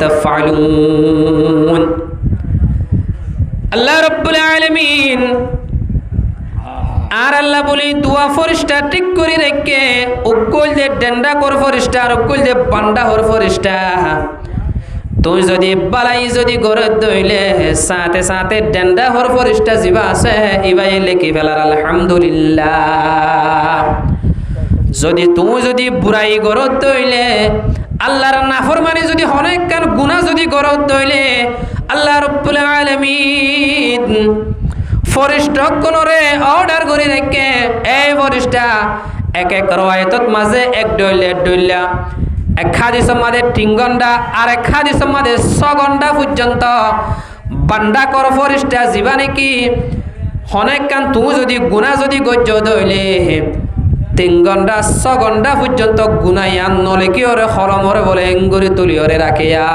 তাফআলুন আল্লাহ রাব্বুল আলামিন আর আল্লাহ বলি দোয়া ফরিস্তা ঠিক করে রেখে উকুল যে ডেন্ডা কর ফরিস্তা আর উকুল যে বান্ডা হর ফরিস্তা তুই যদি বালাই যদি গরত দইলে সাথে সাথে ডেন্ডা হর ফরিস্তা জিবা আছে ইবাই লেখি ফেলার আলহামদুলিল্লাহ যদি তুই যদি বুড়াই গরত দইলে আল্লাহর নাফরমানি যদি অনেক কান গুনাহ যদি গরত দইলে আল্লাহ রাব্বুল আলামিন ফরিস্তা কোনরে অর্ডার করে রেখে এই ফরিস্তা এক এক রওয়ায়াতত মাঝে এক ডইলা এক হাদিসের মাঝে 3 ঘন্টা আর এক হাদিসের মাঝে 6 ঘন্টা পর্যন্ত বান্দা কর ফরিস্তা জিবা নাকি অনেক কান তুই যদি গুনাহ যদি গজ্জ দইলে 3 ঘন্টা 6 ঘন্টা পর্যন্ত গুনায়ান নলে কি ওরে খরমরে বলে এঙ্গুরি তুলিওরে রাখিয়া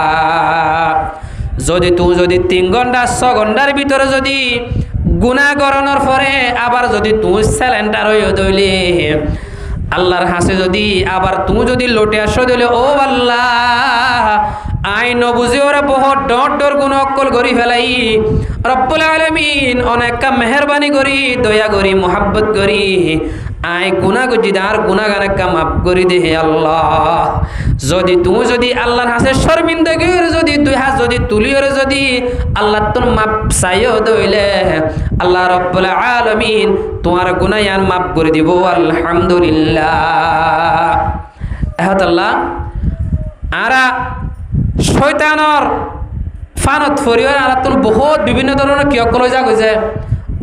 যদি তুই যদি 3 ঘন্টা 6 ঘন্টার ভিতরে যদি গুনাহ করানোর পরে আবার যদি তুই স্যালেন্ডার হয়ে দইলে আল্লাহর হাসে যদি আবার তুই যদি লোটে আসো দিলে ও আল্লাহ আই নবুঝে ওরা বহুত ডর গুনাহ অকল করি ফেলাই রব্বুল আলামিন অনেক মেহেরবানি করি দয়া করি মোহাব্বত করি আই গুনাহ গজি আর গুনাহগার কা মাফ করি দে হে আল্লাহ যদি তুমি যদি আল্লাহর হাতে শর্মিন্দগি যদি দুই হাত যদি তুলিওরে যদি আল্লাহ তোর মাপ চাইও দইলে আল্লাহ রাব্বুল আলামিন তোমার গুনাহান মাফ করে দিব আলহামদুলিল্লাহ এহত আল্লাহ আরা শয়তানর ফানত ফরিওর আর তোর বহুত বিভিন্ন ধরনের কিয় কলৈ যা গইছে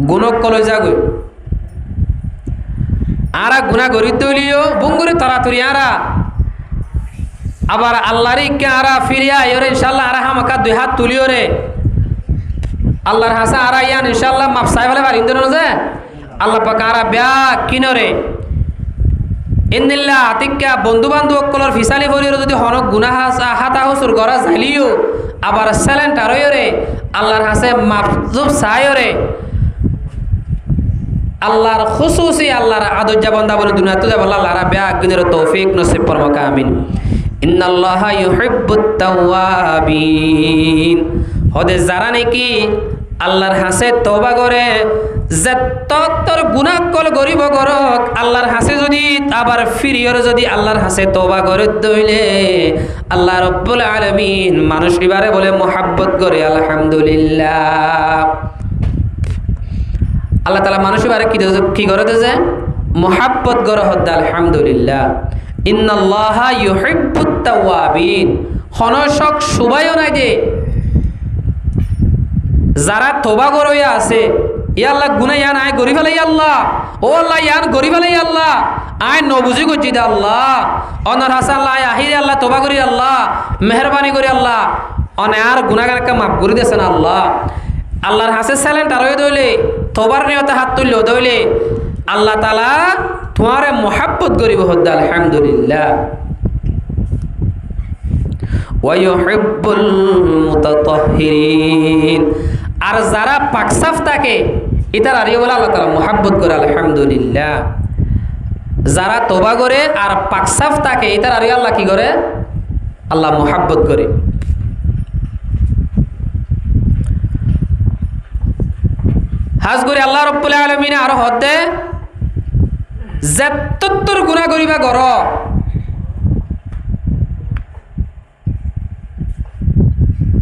গুণক কলৈ যা গই আরা গুনাহ করি দইলিও বুঙ্গুরি তাড়াতাড়ি আরা আবার আল্লাহরই কে আরা ফিরিয়া ইরে ইনশাআল্লাহ আরা হামাকা দুই হাত তুলিও রে আল্লাহর হাসা আরা ইয়ান ইনশাআল্লাহ মাফ চাই ফেলে পারি ইন্দন যে আল্লাহ পাক আরা ব্যাগ কিনরে ইন্দিল্লাহ আতিকা বন্ধু বান্ধব কলর ফিসালি ফরিও যদি হনক গুনাহ হাতা হুসুর গরা জালিও আবার সাইলেন্ট আরইও রে আল্লাহর হাসে মাফ জুব চাইও আল্লাহর খুসুসি আল্লাহর আদর্জা বান্দা বলে দুনিয়াতে যাব আল্লাহর ব্যাগ কিনরে তৌফিক নসিব ফরমাক আমিন ইন্নাল্লাহা ইউহিব্বুত তাওয়াবিন হদে যারা নাকি আল্লাহর হাসে তওবা করে যে তত্তর গুনাহ কল গরিব গরক আল্লাহর হাসে যদি আবার ফিরিয়র যদি আল্লাহর হাসে তওবা করে দইলে আল্লাহ রাব্বুল আলামিন মানুষ ইবারে বলে মোহাব্বত করে আলহামদুলিল্লাহ আল্লাহ তাআলা মানুষ ইবারে কি করে দেছে মোহাব্বত করে হদ আলহামদুলিল্লাহ ইন্নাল্লাহা ইউহিব্বুত তাওয়াবিন হনশক সুবায়ও নাই যে যারা তওবা করইয়া আছে ইয়া আল্লাহ গুনাহ ইয়ান আয় গরি ফেলাই আল্লাহ ও আল্লাহ ইয়ান গরি ফেলাই আল্লাহ আয় নবুজি গজি দে আল্লাহ অনর হাসান আল্লাহ আহিরে আল্লাহ তওবা করি আল্লাহ মেহেরবানি করি আল্লাহ অনে আর গুনাহগারকে মাফ করে দেন আল্লাহ আল্লাহর হাসে সাইলেন্ট আর হয়ে দইলে তওবার নিয়তে হাত তুললে দইলে আল্লাহ তাআলা তোমারে মোহাব্বত করিব হদ আলহামদুলিল্লাহ ওয়া ইউহিব্বুল মুতাতাহহিরিন আর যারা পাকসাফ থাকে ইতার আরিও বলে আল্লাহ তাআলা মোহাব্বত করে আলহামদুলিল্লাহ যারা তওবা করে আর পাকসাফ থাকে এটার আর আল্লাহ কি করে? আল্লাহ মুহাব্বত করে। হাজ করে আল্লাহ রাব্বুল আলামিন আর হতে যতত্তর গুনাহ করিবা গর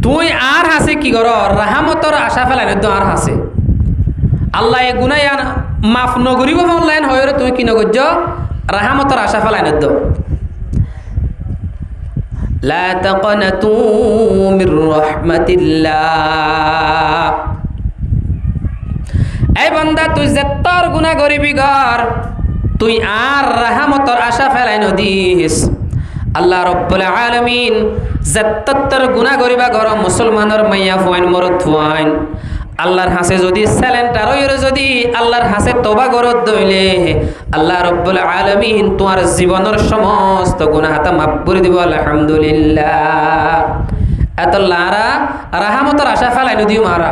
তুই আর হাসে কি গর রাহমতর আশা ফেলাই না, তো আর হাসে আল্লাহ এ গুনাহ মাফ নগরিব অনলাইন হয় তুমি কি নগর্য রাহমতর আশা ফেলাই না। লা তাকনাতু মির রাহমাতিল্লাহ। এই বান্দা তুই যতর গুনাহ করিবি গর তুই আর রাহমতর আশা ফেলাই নদিস। আল্লাহ রাব্বুল আলামিন যতর গুনাহ করিবা গর মুসলমানের মাইয়া ফুয়াইন মরদ ফুয়াইন আল্লাহর হাসে যদি স্যালেন্টার হইরে যদি আল্লাহর হাসে তওবা করত দইলে আল্লাহ রাব্বুল আলামিন তোমার জীবনের সমস্ত গুনাহ তা মাফ করে দিব। আলহামদুলিল্লাহ। এত লারা রাহমতের আশা ফেলাই নদিও মারা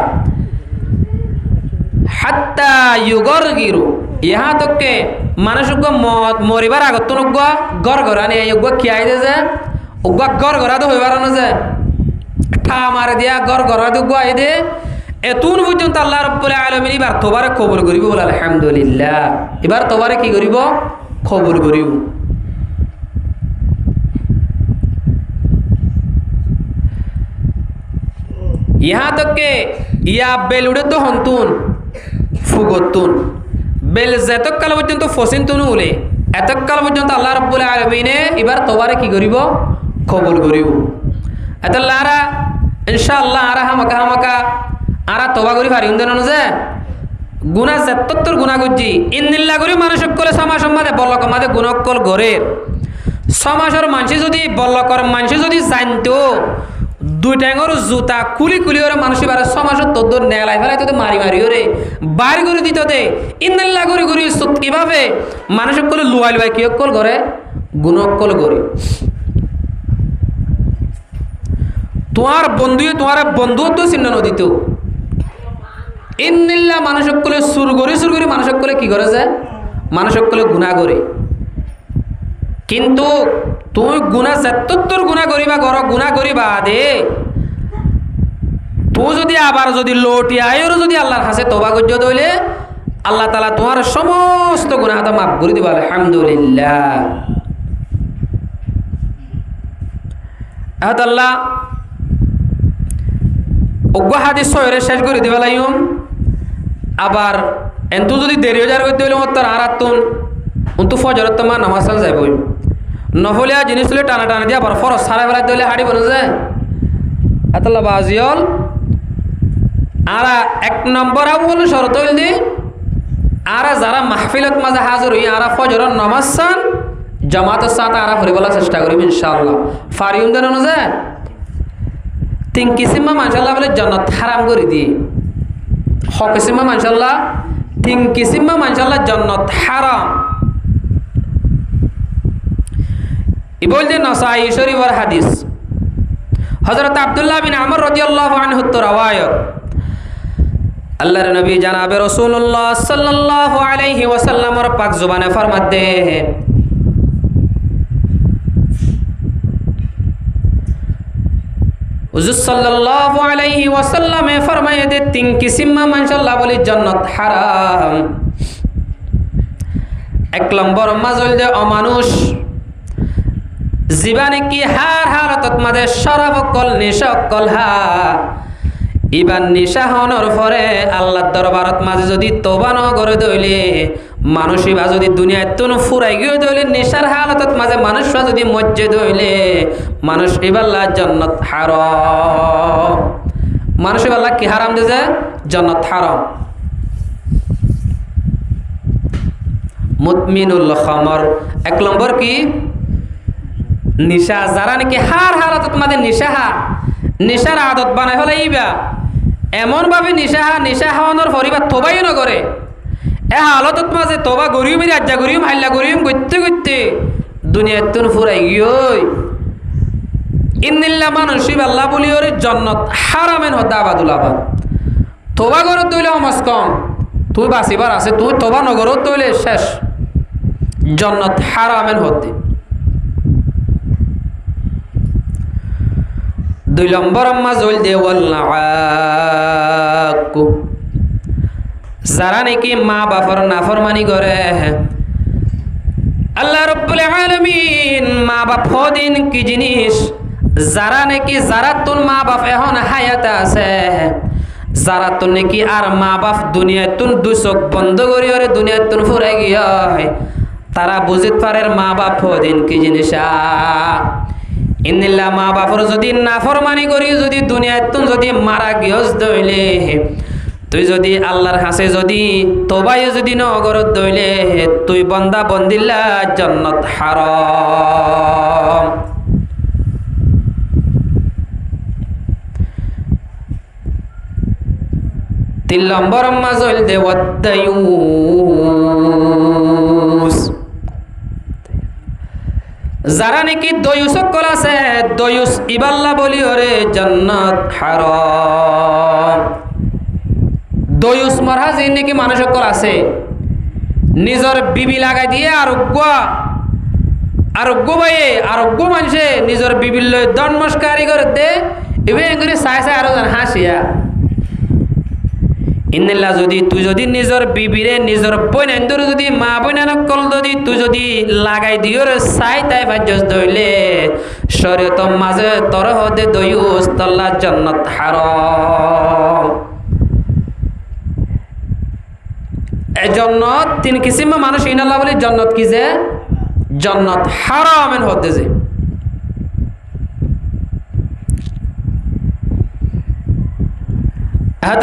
হাত্তা ইউগরগিরু ইহা তককে মানুষক মরিবার আগত তো গড় গড়ানি খিয়াই দে যে গড় গড়া তো হইবার না যে ঠা মারে দিয়া গড় গড়া তো আই দে এতুন পর্যন্ত আল্লাহ রাব্বুল আলামিন এবার তোবারে কবুল করিব বলে আলহামদুলিল্লাহ। এবার তোবারে কি করিব? কবুল করিব। ইহা তককে ইয়া বেলুড়ে তো হন্তুন ফুগতুন বেল যেতকাল পর্যন্ত ফসিনতুন উলে এতকাল পর্যন্ত আল্লাহ রাব্বুল আলামিনে এবার তোবারে কি করিব? কবুল করিব। এত লারা ইনশাআল্লাহ আরা হামাকা আরা তওবা করি পারি উন্দেন যে গুনাহ যতত্তর গুনাহ করছি ইন্নিল্লাহ করি মানুষক করে সমাজ সম্মাদে বল্লক মাদে গুণকল গরের সমাজের মানুষ যদি বল্লকর মানুষ যদি জানতো দুই ট্যাঙ্গর জুতা কুলি কুলি ওরে মানুষ এবার সমাজের তোর নেলাই ফেলাই তো মারি মারি ওরে বাড়ি করে দিত দে ইন্নিল্লাহ করি করি কিভাবে মানুষক করে লুয়াই লুয়াই কি অকল করে গুণকল গরে তোমার বন্ধুত্ব চিহ্ন নদীত ইন্নিল্লাহ মানুষক কলে সুর করি মানুষক কলে কি করে যায় মানুষক কলে গুণা করে। কিন্তু তুমি গুণা যতত্তর গুণা করিবা গর গুণা করিবা দে তুই যদি আবার যদি লটি আয়র যদি আল্লাহর হাসে তওবা করতে দইলে আল্লাহ তাআলা তোমার সমস্ত গুনাহ তা মাফ করে দিবা। আলহামদুলিল্লাহ। আল্লাহ অজ্ঞ হাদিস সয়রে শেষ করে দিবা লাইম আবার এন্তু যদি দেরি হয়ে যার করতে হইলে মত আরাতুন উন্তু ফজরত তোমা নামাজ সাল যাইবই নহলিয়া জিনিস তুলে টানা টানা দিয়া আবার ফরজ সারা বেলা দিলে হাড়ি বনে যায়। আতাল্লাহ বাজিয়ল আরা এক নম্বর আবুল শরত হইল দি আরা যারা মাহফিলত মাঝে হাজির হই আরা ফজরের নামাজ সান জামাতের সাথে আরা পড়িবলা চেষ্টা করিব ইনশাআল্লাহ। ফারিউন দেন না যায় তিন কিসিমা মাশাআল্লাহ বলে জান্নাত হারাম করে দি হক কিসিমা মাশাআল্লাহ তিন কিসিমা মাশাআল্লাহ জান্নাত হারাম ই বলতে নাসাই শরীফের হাদিস হযরত আব্দুল্লাহ বিন আমর রাদিয়াল্লাহু আনহু তো রওয়ায়াত আল্লাহর নবী জনাবে রাসূলুল্লাহ সাল্লাল্লাহু আলাইহি ওয়াসাল্লামের পাক জবানে ফরমাতে हैं हुजूर सल्लल्लाहु अलैहि वसल्लम फरमाए दे तीन किस्म माशाअल्लाह बोली जन्नत हाराम। एक नंबर मजल दे अमानुष जीवाने की हार हालत मादे शराब कल नेशा कल हा ইবান নিশা হওয়ার পরে আল্লাহর দরবারত মাঝে যদি তওবা না করে দইলে মানুষ ইবা যদি দুনিয়ায় তুন ফুরাই গিয়ে দইলে নিশার হালতত মাঝে মানুষরা যদি মজ্জে দইলে মানুষ ইবাল্লাহ জান্নাত হারাম। মানুষ ইবাল্লাহ কি হারাম দেছে? জান্নাত হারাম। মুতমিনুল খামর এক নম্বর কি নিশা যারা নাকি হার হালতত মাঝে নিশার আদত বানাই হলে ইবা এমন ভাবে নিশা হাওয়ানোর পরিবার তোবাই নগরে এ হালতত মাঝে তোবা গরিম রাজ্জা গরিম হাল্লা গরিম করতে করতে দুনিয়ার তুন ফুরাই গিয়ে ইন্নিল্লা মানুষই আল্লাহ বলি ওর জন্নত হারামেন হতে আবাদুল আবাদ তোবা করত তৈলে সমাজ কম তুই বাঁচিবার আছে তুই তোবা নগরত তৈলে শেষ জান্নাত হারামের হতে। 2 নম্বর মাজল দে ওয়াল্লাকু, যারা নাকি মা বাবার নাফরমানি করে। আল্লাহ রাব্বুল আলামিন মা বাপ দিন কি জিনিস, যারা নাকি যারা তোর মা বাপ এখন হায়াত আছে, যারা তোর নাকি আর মা বাপ দুনিয়ায় তুন 2 চোখ বন্ধ করি ওরে দুনিয়ায় তুন ফুরাই গিয়া, তারা বুঝিত পারে মা বাপ দিন কি জিনিস। ইন্নিল্লাহ মা বাপর যদি নাফরমানি করি যদি দুনিয়ায় তুন যদি মারা গিয়স দইলে, তুই যদি আল্লাহর হাসে যদি তোবাই যদি নগরত দইলে, তুই বন্দা বন্দিল্লা জান্নাত হারাম। তিন নম্বর মাজল দে ওয়াদ্দায়ুস, যারা নাকি দয়ুস সকল আছে, দয়ুস ইবাল্লা বলি ওরে জান্নাত হারাম। দয়ুস মহারাজ নাকি মানুষ সকল আছে, নিজের বিবি লাগাই দিয়ে আরোগ্য ভাইয়ে আরোগ্য মানুষে নিজের বিবির লই দনমস্কারি করে দে, এবার চাই চাই আরো হাসিয়া। ইন্দিল্লা যদি তুই যদি নিজের বিবিরে নিজের বইনান্দর যদি মা বইনানকল যদি তুই যদি লাগাই দিও চাই তাই ভাজ্যস ধইলে শরীয়ত মাঝে তর হদে দয়ুস তল্লা জান্নাত হারাম। এই জন্নত 3 কিসিম মানুষ ইনাল্লাহ বলে জান্নাত কি যে জান্নাত হারামের হদে যে।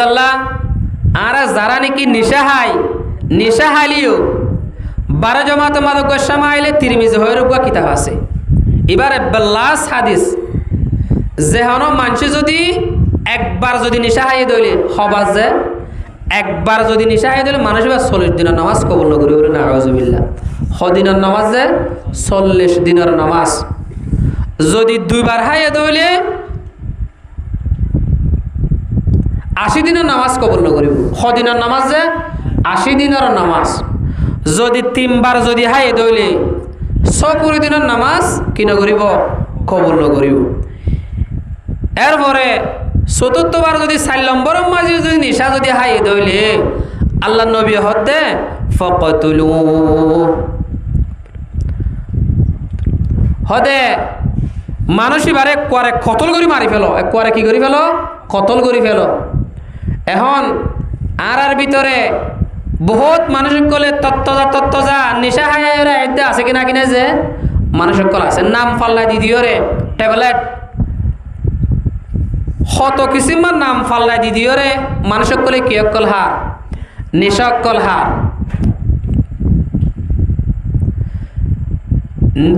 আল্লাহ আর যারা নাকি নিশা হাইলিও 12 জমাত মাদক গোস্বামা আইলে তিরমিজি হয়ে রূপা কিতাব আছে। এবারে লাস্ট হাদিস যেহন মানুষ যদি একবার যদি নিশা হাইয়ে দইলে হবাজ যে একবার যদি নিশা হাইয়ে দইলে মানুষ এবার 40 দিনের নামাজ কবুল করি বলে না আউযুবিল্লাহ। দিনের নামাজ যে 40 দিনের নামাজ যদি 2 বার হাইয়ে দইলে 80 দিনের নামাজ কবুল নকরিব। দিনের নামাজ যে 80 দিনের নামাজ যদি 3 বার যদি হাই দইলে 120 দিনের নামাজ কি নকরিব কবুল নকরিব। এরপরে 4th বার যদি 4 নম্বর মাঝে যদি নিশা যদি হাই দইলে আল্লাহ নবী হতে ফাকাতুলু হদে মানুষ এবারে করে কতল করে মারি ফেলো, করে কি করি ফেলো কতল করি ফেলো। এখন আর ভিতরে বহুত মানুষ কলে তত্ত্বজা নিশা হাইরা এতে আছে কিনা কিনা যে মানুষ কল আছে নাম ফাল্লাই দি দিও রে ট্যাবলেট কত কিসিমান নাম ফাল্লাই দি দিও রে মানুষ কলে কি অকল হার নিশা অকল হার।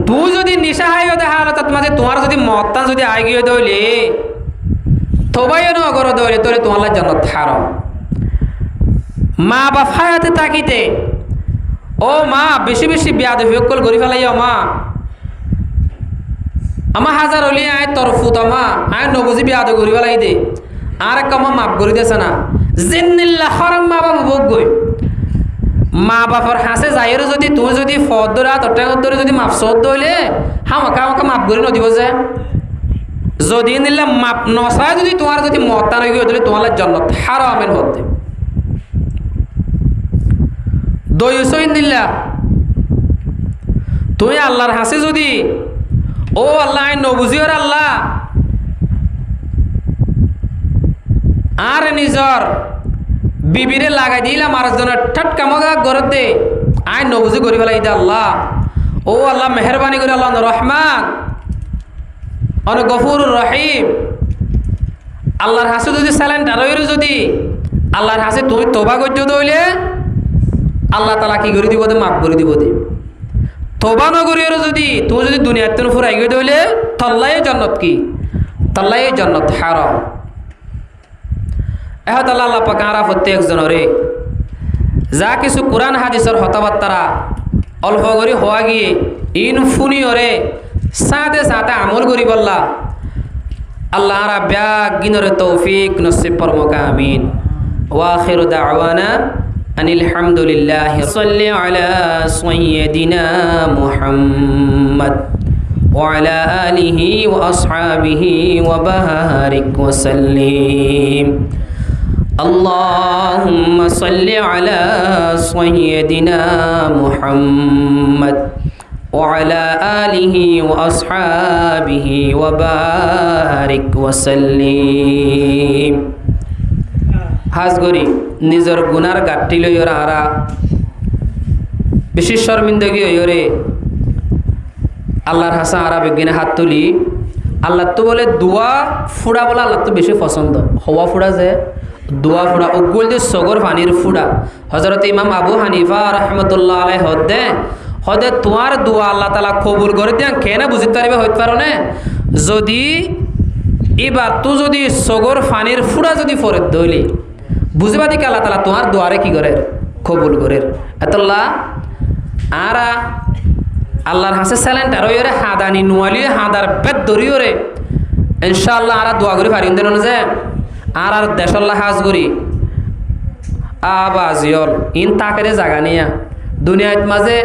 তুই যদি নিশা হাইও দেখা তাত মাঝে তোমার যদি মত্তা যদি আই গিয়ে দইলে তোবাইও ন করো দইলে তোরে তোমার জান্নাত হারাম। মা বাপ হায়াতে তাকিতে ও মা বেশি বেশি বিয়াদবি অকল করি ফেলাইও মা আমা হাজার হলি আয় তরফুত আমা আয় নবুজি বিয়াদ করি ফেলাই দে আর এক আমা মাপ করি দেছে না জিন্নিল্লাহ হারাম মা বাপ ভোগ গই। মা বাপর হাসে যাইরে যদি তুমি যদি ফদ ধরা তটাঙ্গ ধরে যদি মাপ সদ দইলে আমাকে মাপ করি নদিব যে যদি নিলে মাপ নসায় যদি তোমার যদি মতা নই গিয়ে দিলে তোমার জান্নাত হারামের হতে। দয়ুসইন দিল্লা তুমি আল্লাহর হাসে যদি ও আল্লাহ নবুজিওর আল্লাহ আর নিজর বিবিরে লাগাই দিলাম আর জনের ঠটকা মগা গরতে আয় নবুজি করি ফেলাই দে আল্লাহ ও আল্লাহ মেহরবানি করে আল্লাহ রহমান অনেক গফুরুর রহিম। আল্লাহর হাসে যদি স্যালেন্ডার যদি আল্লাহর হাসে তুমি তোবা করছো দইলে আল্লাহ তালা কি করে দিব দে মাফ করে দিব দে। তোবা নগরীর যদি তুমি যদি দুনিয়ার তেন ফুরাই গিয়ে দইলে তল্লাই জান্নাত কি তল্লাই জান্নাত হারাম। এহত আল্লাহ পাক আরা প্রত্যেকজনরে যা কিছু কোরআন হাদিসের হতাবার্তারা অল্প করে হওয়া গিয়ে ইন ফুনি ওরে সাথে সাথে আমল করি বললা আল্লাহ আরা ব্যাগ গিনরে তৌফিক নসিব পরমকা আমিন। ওয়া আখিরু দাওয়ানা আনিল হামদুলিল্লাহ সাল্লি আলা সাইয়্যিদিনা মুহাম্মদ ওয়া আলা আলিহি ওয়া আসহাবিহি ওয়া বারিক ওয়া সাল্লিম আল্লাহুম্মা সাল্লি আলা সাইয়্যিদিনা মুহাম্মদ ওয়া আলা আলিহি ওয়া আসহাবিহি ওয়া বারিক ওয়া সাল্লিম। হাজ করি নিজের গুনার গাঠটি লইয়র আরা বেশি শর্মিন্দগি হইরে আল্লাহর হাসা আরা বেগিনে হাত তুলি। আল্লাহ তো বলে দোয়া ফুড়া বলে আল্লাহ তো বেশি পছন্দ। হওয়া ফুড়া যে দোয়া ফুড়া ওগুল যে সগর পানির ফুড়া। হজরত ইমাম আবু হানিফা রহমতুল্লাহ আলাই হদে তোমার দোয়া আল্লাহ তালা কবুল করে দিয়া কেন বুঝতে পারবে হইতে পারো না যদি এবার তো যদি সগর পানির ফুড়া যদি ফরে দইলি বুঝবা দিকে আল্লাহ তালা তোমার দোয়ারে কি করে কবুল করে। এতল্লা আরা আল্লাহর হাসে স্যালেন্ট আর ওরে হাদানি নোয়ালি হাদার বেদ ধরিওরে ইনশাআল্লাহ আরা দোয়া করে পারিন দেন যে আর দেশাল্লাহ হাজ করি আবাজিয়ল ইন তাকেরে জাগা নিয়া দুনিয়াত মাঝে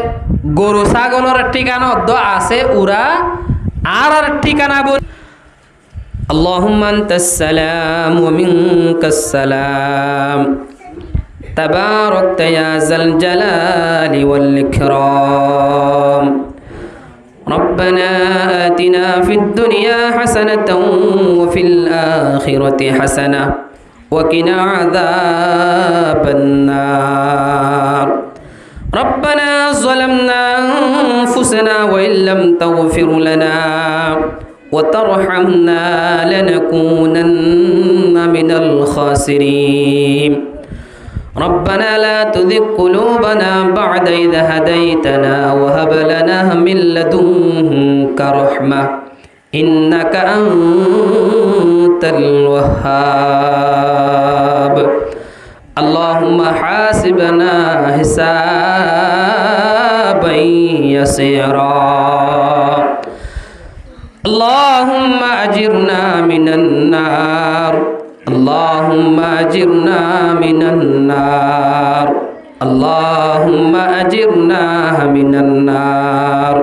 গরু ছাগলের ঠিকানা আছে উরা আর ঠিকানা বল আল্লাহুম্মা আনতাস সালাম ওয়া মিনকাস সালাম তাবারাকতা ইয়া যাল জালালি ওয়াল ইকরাম ربنا آتنا في الدنيا حسنة وفي الآخرة حسنة وقنا عذاب النار ربنا ظلمنا أنفسنا وإن لم تغفر لنا وترحمنا لنكونن من الخاسرين ربنا لا تذق قلوبنا بعد إذ هديتنا وهب لنا من لدنك رحمة إنك أنت الوهاب اللهم حاسبنا حسابا يسيرا اللهم أجرنا من النار اللهم أجرنا من النار اللهم أجرنا من النار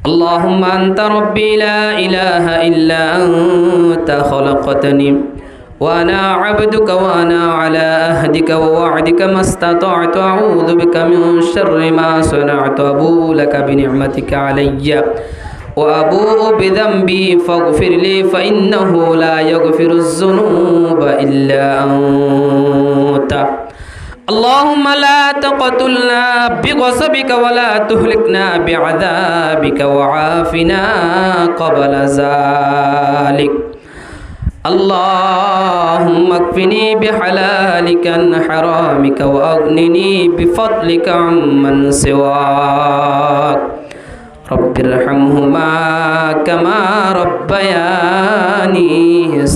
اللهم أنت ربي لا إله إلا أنت خلقتني وأنا عبدك وأنا على عهدك ووعدك ما استطعت أعوذ بك من شر ما صنعت أبوء لك بنعمتك علي وأبوء بذنبي فاغفر لي فإنه لا يغفر الذنوب إلا أنت اللهم لا تقتلنا بغضبك ولا تهلكنا بعذابك وعافنا قبل ذلك اللهم اكفني بحلالك عن حرامك وأغنني بفضلك عمن سواك رب ارحمهما كما ربياني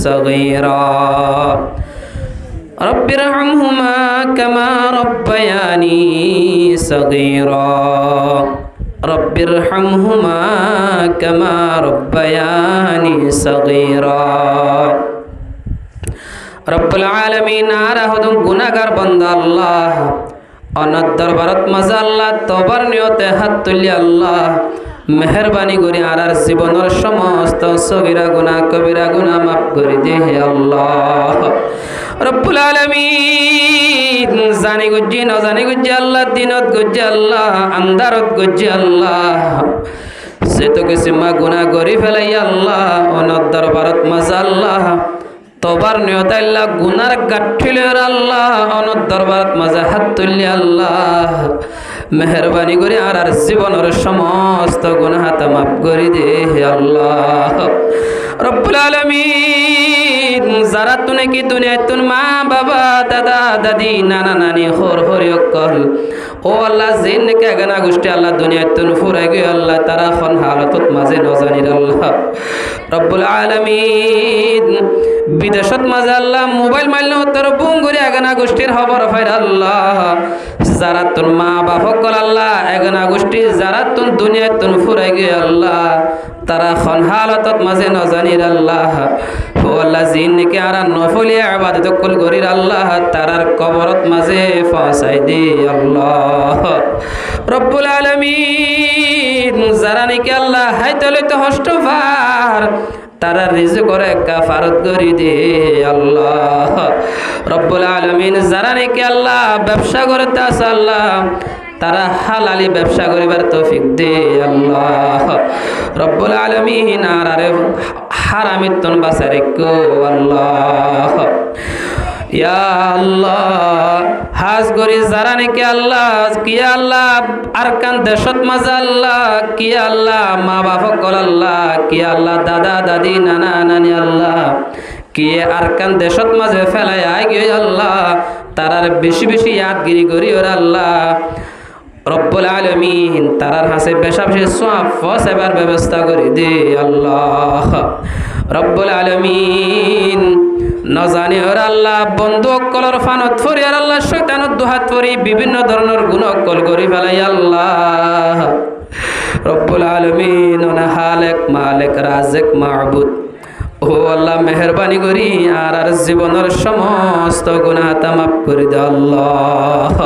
صغيرا رب ارحمهما كما ربياني صغيرا رب ارحمهما كما ربياني صغيرا رب العالمين আরাহদম গুনাহগার বান্দা আল্লাহ অনাদ দরবারত মাঝে আল্লাহ তবার নিয়তে হাত তুলি আল্লাহ মেহরবানি করে আর জীবনের সমস্ত সগীরা গুনাহ কবিরা গুনাহ মাফ করে দে হে আল্লাহ রব্বুল আলামিন জানি গুজি না জানি গুজি আল্লাহ দিনত গুজি আল্লাহ আন্ধারত গুজি আল্লাহ সেতো কিছু মা গুনাহ করি ফেলাই আল্লাহ অনাদ দরবারত মাঝে আল্লাহ তবার নিয়ত আল্লাহ গুনার গাঠিলের আল্লাহ অনদ দরবারত মাঝে হাত তুলি আল্লাহ মেহরবানি করে আর জীবনের সমস্ত গুনাহ মাফ করে দে হে আল্লাহ রব্বুল আলামিন যারা তুনে কি দুনিয়ায় তুন মা বাবা দাদা দাদি নানা নানি হর হরি অকল ও আল্লাহ জিন কে গানা গোষ্ঠী আল্লাহ দুনিয়ায় তুন ফুরাই গই আল্লাহ তারা খন হালতত মাঝে নজানির আল্লাহ রব্বুল আলামিন বিদেশত মাঝে আল্লাহ মোবাইল মাইল তোর বুঙ্গুরি আগানা গোষ্ঠীর খবর ফাইর আল্লাহ যারা তুন মা বাপ সকল আল্লাহ এগানা গোষ্ঠী যারা তুন দুনিয়ায় তুন ফুরাই গই আল্লাহ তারা খন হালতত মাঝে নজানির আল্লাহ ও আল্লাহ জিনকে আর নফলিয়া ইবাদত কল গরির আল্লাহ তারার কবরত মাঝে ফাসাই দি আল্লাহ রব্বুল আলামিন যারা নাকি আল্লাহ হাইতলে তো হষ্টভার তারা রিজক করে কাফারত করি দে আল্লাহ রব্বুল আলামিন যারা নাকি আল্লাহ ব্যবসা করতে আছে আল্লাহ তারা হালালি ব্যবসা করিবার তৌফিক দে আল্লাহ রব্বুল আলামিন আর হারামিত তন বাঁচারে কো আল্লাহ ইয়া আল্লাহ হাজ গরি যারা নাকি আল্লাহ কি আল্লাহ আরকান দেশত মাঝে আল্লাহ কি আল্লাহ মা বাপ কল আল্লাহ কি আল্লাহ দাদা দাদি নানা নানি আল্লাহ কি আরকান দেশত মাঝে ফেলাই আই গিয়ে আল্লাহ তারার বেশি বেশি ইয়াদগিরি করি ওর আল্লাহ রব্বুল আলামিন তারার হাসে বেশা বেশি সওয়াব ফসাবার ব্যবস্থা করে দে আল্লাহ রব্বুল আলামিন নজানি ওর আল্লাহ বন্ধু কলর ফানত ফরি আর আল্লাহ শয়তানত দুহাত ফরি বিভিন্ন ধরনের গুণ কল করি ফেলাই আল্লাহ রব্বুল আলামিন ওনা হালেক মালিক রাজিক মাবুদ ও আল্লাহ মেহরবানি করি আর জীবনের সমস্ত গুনাহ মাফ করে দে আল্লাহ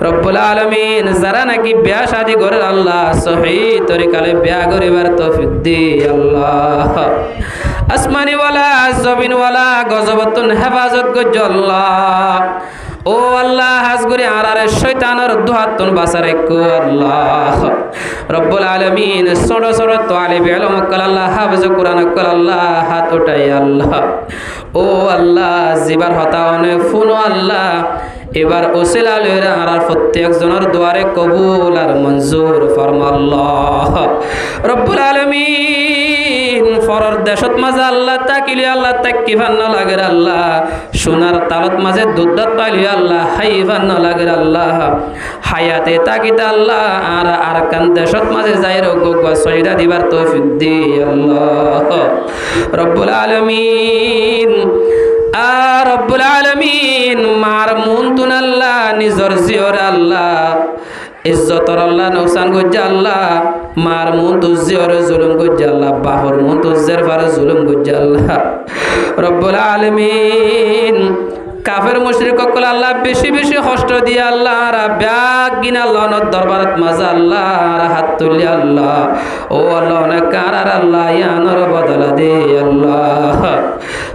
রব্বুল আলামিন যারা নাকি বিয়া শাদী করে আল্লাহ সহি তরিকালে বিয়া করিবার তৌফিক দে আল্লাহ আসমানি ওয়ালা জমিন ওয়ালা গজবতুন হেফাজত গজ আল্লাহ ও আল্লাহ হাজগুরি আরারে শয়তানের দুহাতন বাসারে কো আল্লাহ রব্বুল আলামিন ছোট ছোট তালিব ইলম কল আল্লাহ হাফেজ কোরআন কল আল্লাহ হাত উঠাই আল্লাহ ও আল্লাহ জিবার হতা অনেক ফুনো আল্লাহ এবার ওসিলা লইরা আর প্রত্যেক জনের দুয়ারে কবুল আর মঞ্জুর ফরমা আল্লাহ রব্বুল আলামিন ফরর দেশত মাঝে আল্লাহ তাকিলি আল্লাহ তাকিফান না লাগে আল্লাহ সোনার তালত মাঝে দুধ পাইলি আল্লাহ হাইফান না লাগে আল্লাহ হায়াতে তাকিতা আল্লাহ আর আরকান দেশত মাঝে যাই রোগ সহিদা দিবার তৌফিক দি আল্লাহ রব্বুল আলামিন আর রব্বুল আলামিন মার মুন তুন আল্লাহ নিজর জিওর আল্লাহ ইজ্জতর আল্লাহ নকসান গজ্জা আল্লাহ মার মুন তু জিওর জুলুম গজ্জা আল্লাহ বাহর মুন তু জের ফার জুলুম গজ্জা আল্লাহ রব্বুল আলামিন কাফের মুশরিক কল আল্লাহ বেশি বেশি কষ্ট দিয়ে আল্লাহ আর ব্যাগ গিনা লনত দরবারত মাজা আল্লাহ আর হাত তুলি আল্লাহ ও আল্লাহ অনেক কারার আল্লাহ ইয়ানর বদলা দে আল্লাহ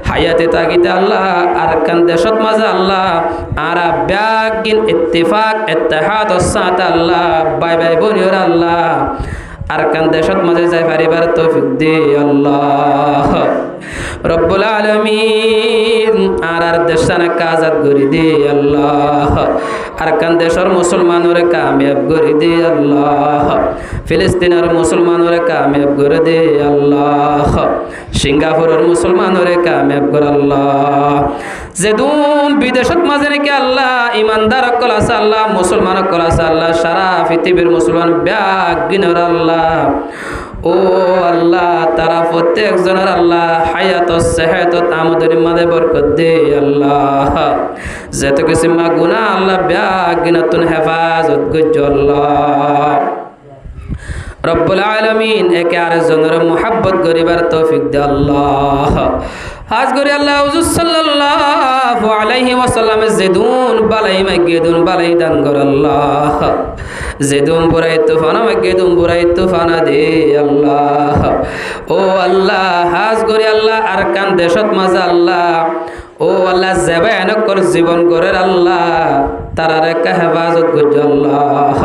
হায়াতে তাকিতে আল্লাহ আর কান দেশত মাজা আল্লাহ আর ব্যাগ গিন ইত্তেফাক ইত্তেহাদ সাত আল্লাহ বাই বাই বনির আল্লাহ আর কান দেশত মাঝে যাই পারিবার তৌফিক দে আল্লাহ রব্বুল আলামিন আর দেশানে কাজাত করি দে আল্লাহ আর কান দেশের মুসলমানরে কামিয়াব করে দে আল্লাহ ফিলিস্তিনের মুসলমানরে কামিয়াব করে দে আল্লাহ সিঙ্গাপুরের মুসলমানরে কামিয়াব করে আল্লাহ যেদুন বিদেশত মাঝে নাকি আল্লাহ ইমানদার কল আছে আল্লাহ মুসলমান কল আছে আল্লাহ সারা পৃথিবীর মুসলমান ব্যাগ গিনর আল্লাহ ও আল্লাহ তারা প্রত্যেক জনের আল্লাহ হায়াত সেহাত আমাদের মাঝে বরকত দে আল্লাহ যেত কিছু মা গুনাহ আল্লাহ ব্যাগ গিনতুন হেফাজত গজ্জ আল্লাহ রব্বুল আলামিন একে আরেকজনের মুহাব্বত করিবার তৌফিক দে আল্লাহ হাজ করি আল্লাহ হুজুর সাল্লাল্লাহু আলাইহি ওয়াসাল্লাম যেদুন বালাই মাগেদুন বালাই দান কর আল্লাহ যেদুন বুরাই তুফানা মাগেদুন বুরাই তুফানা দে আল্লাহ ও আল্লাহ হাজ করি আল্লাহ আরকান দেশত মাঝে আল্লাহ ও আল্লাহ জেবান কর জীবন করে আল্লাহ তারার একটা হেফাজত করজ আল্লাহ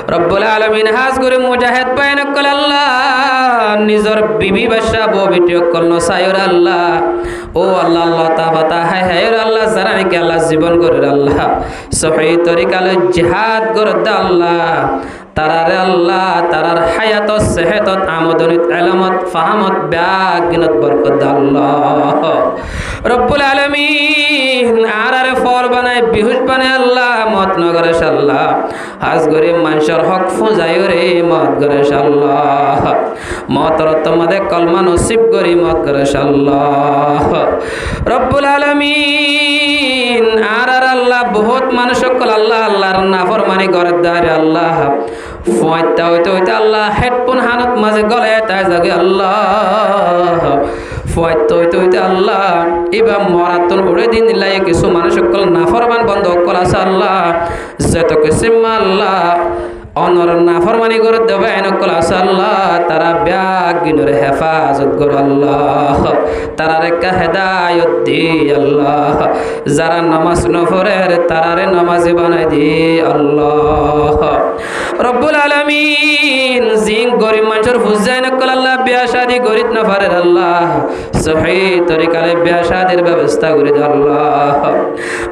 রব্বুল আলামিন হাজ করে মুজাহিদ বাইন কল আল্লাহ নিজর বিবি বাদশা বউ বিটি কল নসায়র আল্লাহ ও আল্লাহ আল্লাহ তাবাতা হায় হায় আল্লাহ যারা নাকি আল্লাহ জীবন করে আল্লাহ সহি তরিকালে জিহাদ করে আল্লাহ তারারে আল্লাহ তারার হায়াত সেহত আমদনিত ইলমত ফাহামত ব্যাগিনত বরকত আল্লাহ রব্বুল আলামিন আরারে ফল বানায় বিহুশ বানায় আল্লাহ মত নগরে আল্লাহ হাজ করে মানুষের হক ফুজাই রে মত করে আল্লাহ মতর তোমাদের কলমা নসিব করি মত করে আল্লাহ রব্বুল আলামিন আর আল্লাহ বহুত মানুষ সকল আল্লাহ আল্লাহর নাফরমানি করে দাঁড়ে আল্লাহ ফুয়াইতা হইতে হইতে আল্লাহ হেডফোন হানত মাঝে গলে তাই জাগে আল্লাহ ফুয়াইতে হইতে হইতে আল্লাহ এবার মরাতন উড়ে দিন দিলাই কিছু মানুষ সকল নাফরমান বন্ধ কল আছে আল্লাহ যত কিছু আল্লাহ অনর নাফরমানি করে দেবে এনকল আছে আল্লাহ তারা ব্যাগ গিনরে হেফাজত কর আল্লাহ তারা রেখা হেদায়ত দি আল্লাহ যারা নামাজ নফরের তারারে নামাজি বানাই দি আল্লাহ রব্বুল আলামিন জিং গরিব মানুষের ফুজাই নকল আল্লাহ বিয়া শাদি গরিব নফরের আল্লাহ সহি তরিকালে বিয়া শাদির ব্যবস্থা করে দে আল্লাহ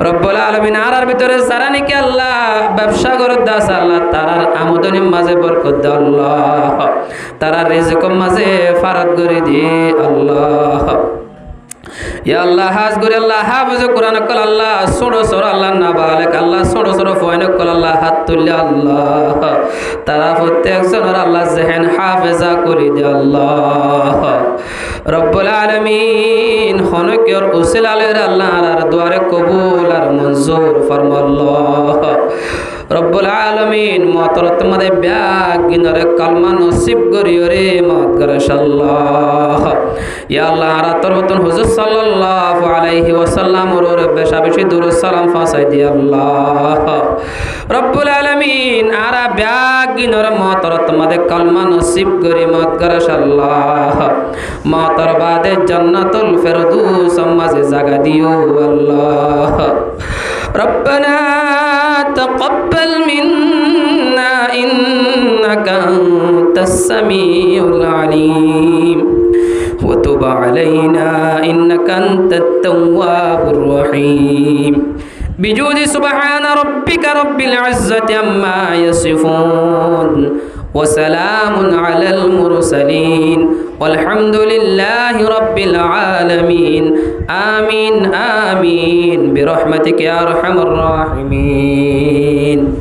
রব্বুল আলামিন আর ভিতরে যারা নাকি আল্লাহ ব্যবসা করে দাস আল্লাহ তারার আমদনির মাঝে বরকত দে আল্লাহ তারা রিজকের মাঝে ফারাত করে দি আল্লাহ ইয়া আল্লাহ হাজ করে আল্লাহ হাফেজ কোরআন কল আল্লাহ ছোড়ো ছোড়ো আল্লাহ নাবালেক আল্লাহ ছোড়ো ছোড়ো ফয়ন কল আল্লাহ হাত তুললে আল্লাহ তারা প্রত্যেকজনের আল্লাহ জেহেন হাফেজা করে দে আল্লাহ রব্বুল আলামিন হনকের উসিলা আলের আল্লাহ আর দুয়ারে কবুল আর মঞ্জুর ফরমাল্লাহ রব্বুল আলামিন মতরত মদে ব্যাগ গিনরে কালমা নসিব করিওরে মত করশাল্লাহ ইয়া আল্লাহ আর তরতন হুজুর সাল্লাল্লাহু আলাইহি ওয়াসাল্লাম ওর বেশা বেশি দুরুদ সালাম ফাসাই দি আল্লাহ রব্বুল আলামিন আর ব্যাগ গিনরে মতরত মদে কালমা নসিব করি মত করশাল্লাহ মতর বাদে জান্নাতুল ফিরদৌস মাঝে জায়গা দিও আল্লাহ ربنا تقبل منا إنك أنت السميع العليم وتب علينا إنك أنت التواب الرحيم بجود سبحان ربك رب العزة عما يصفون وسلام على المرسلين والحمد لله رب العالمين آمين آمين برحمتك يا أرحم الراحمين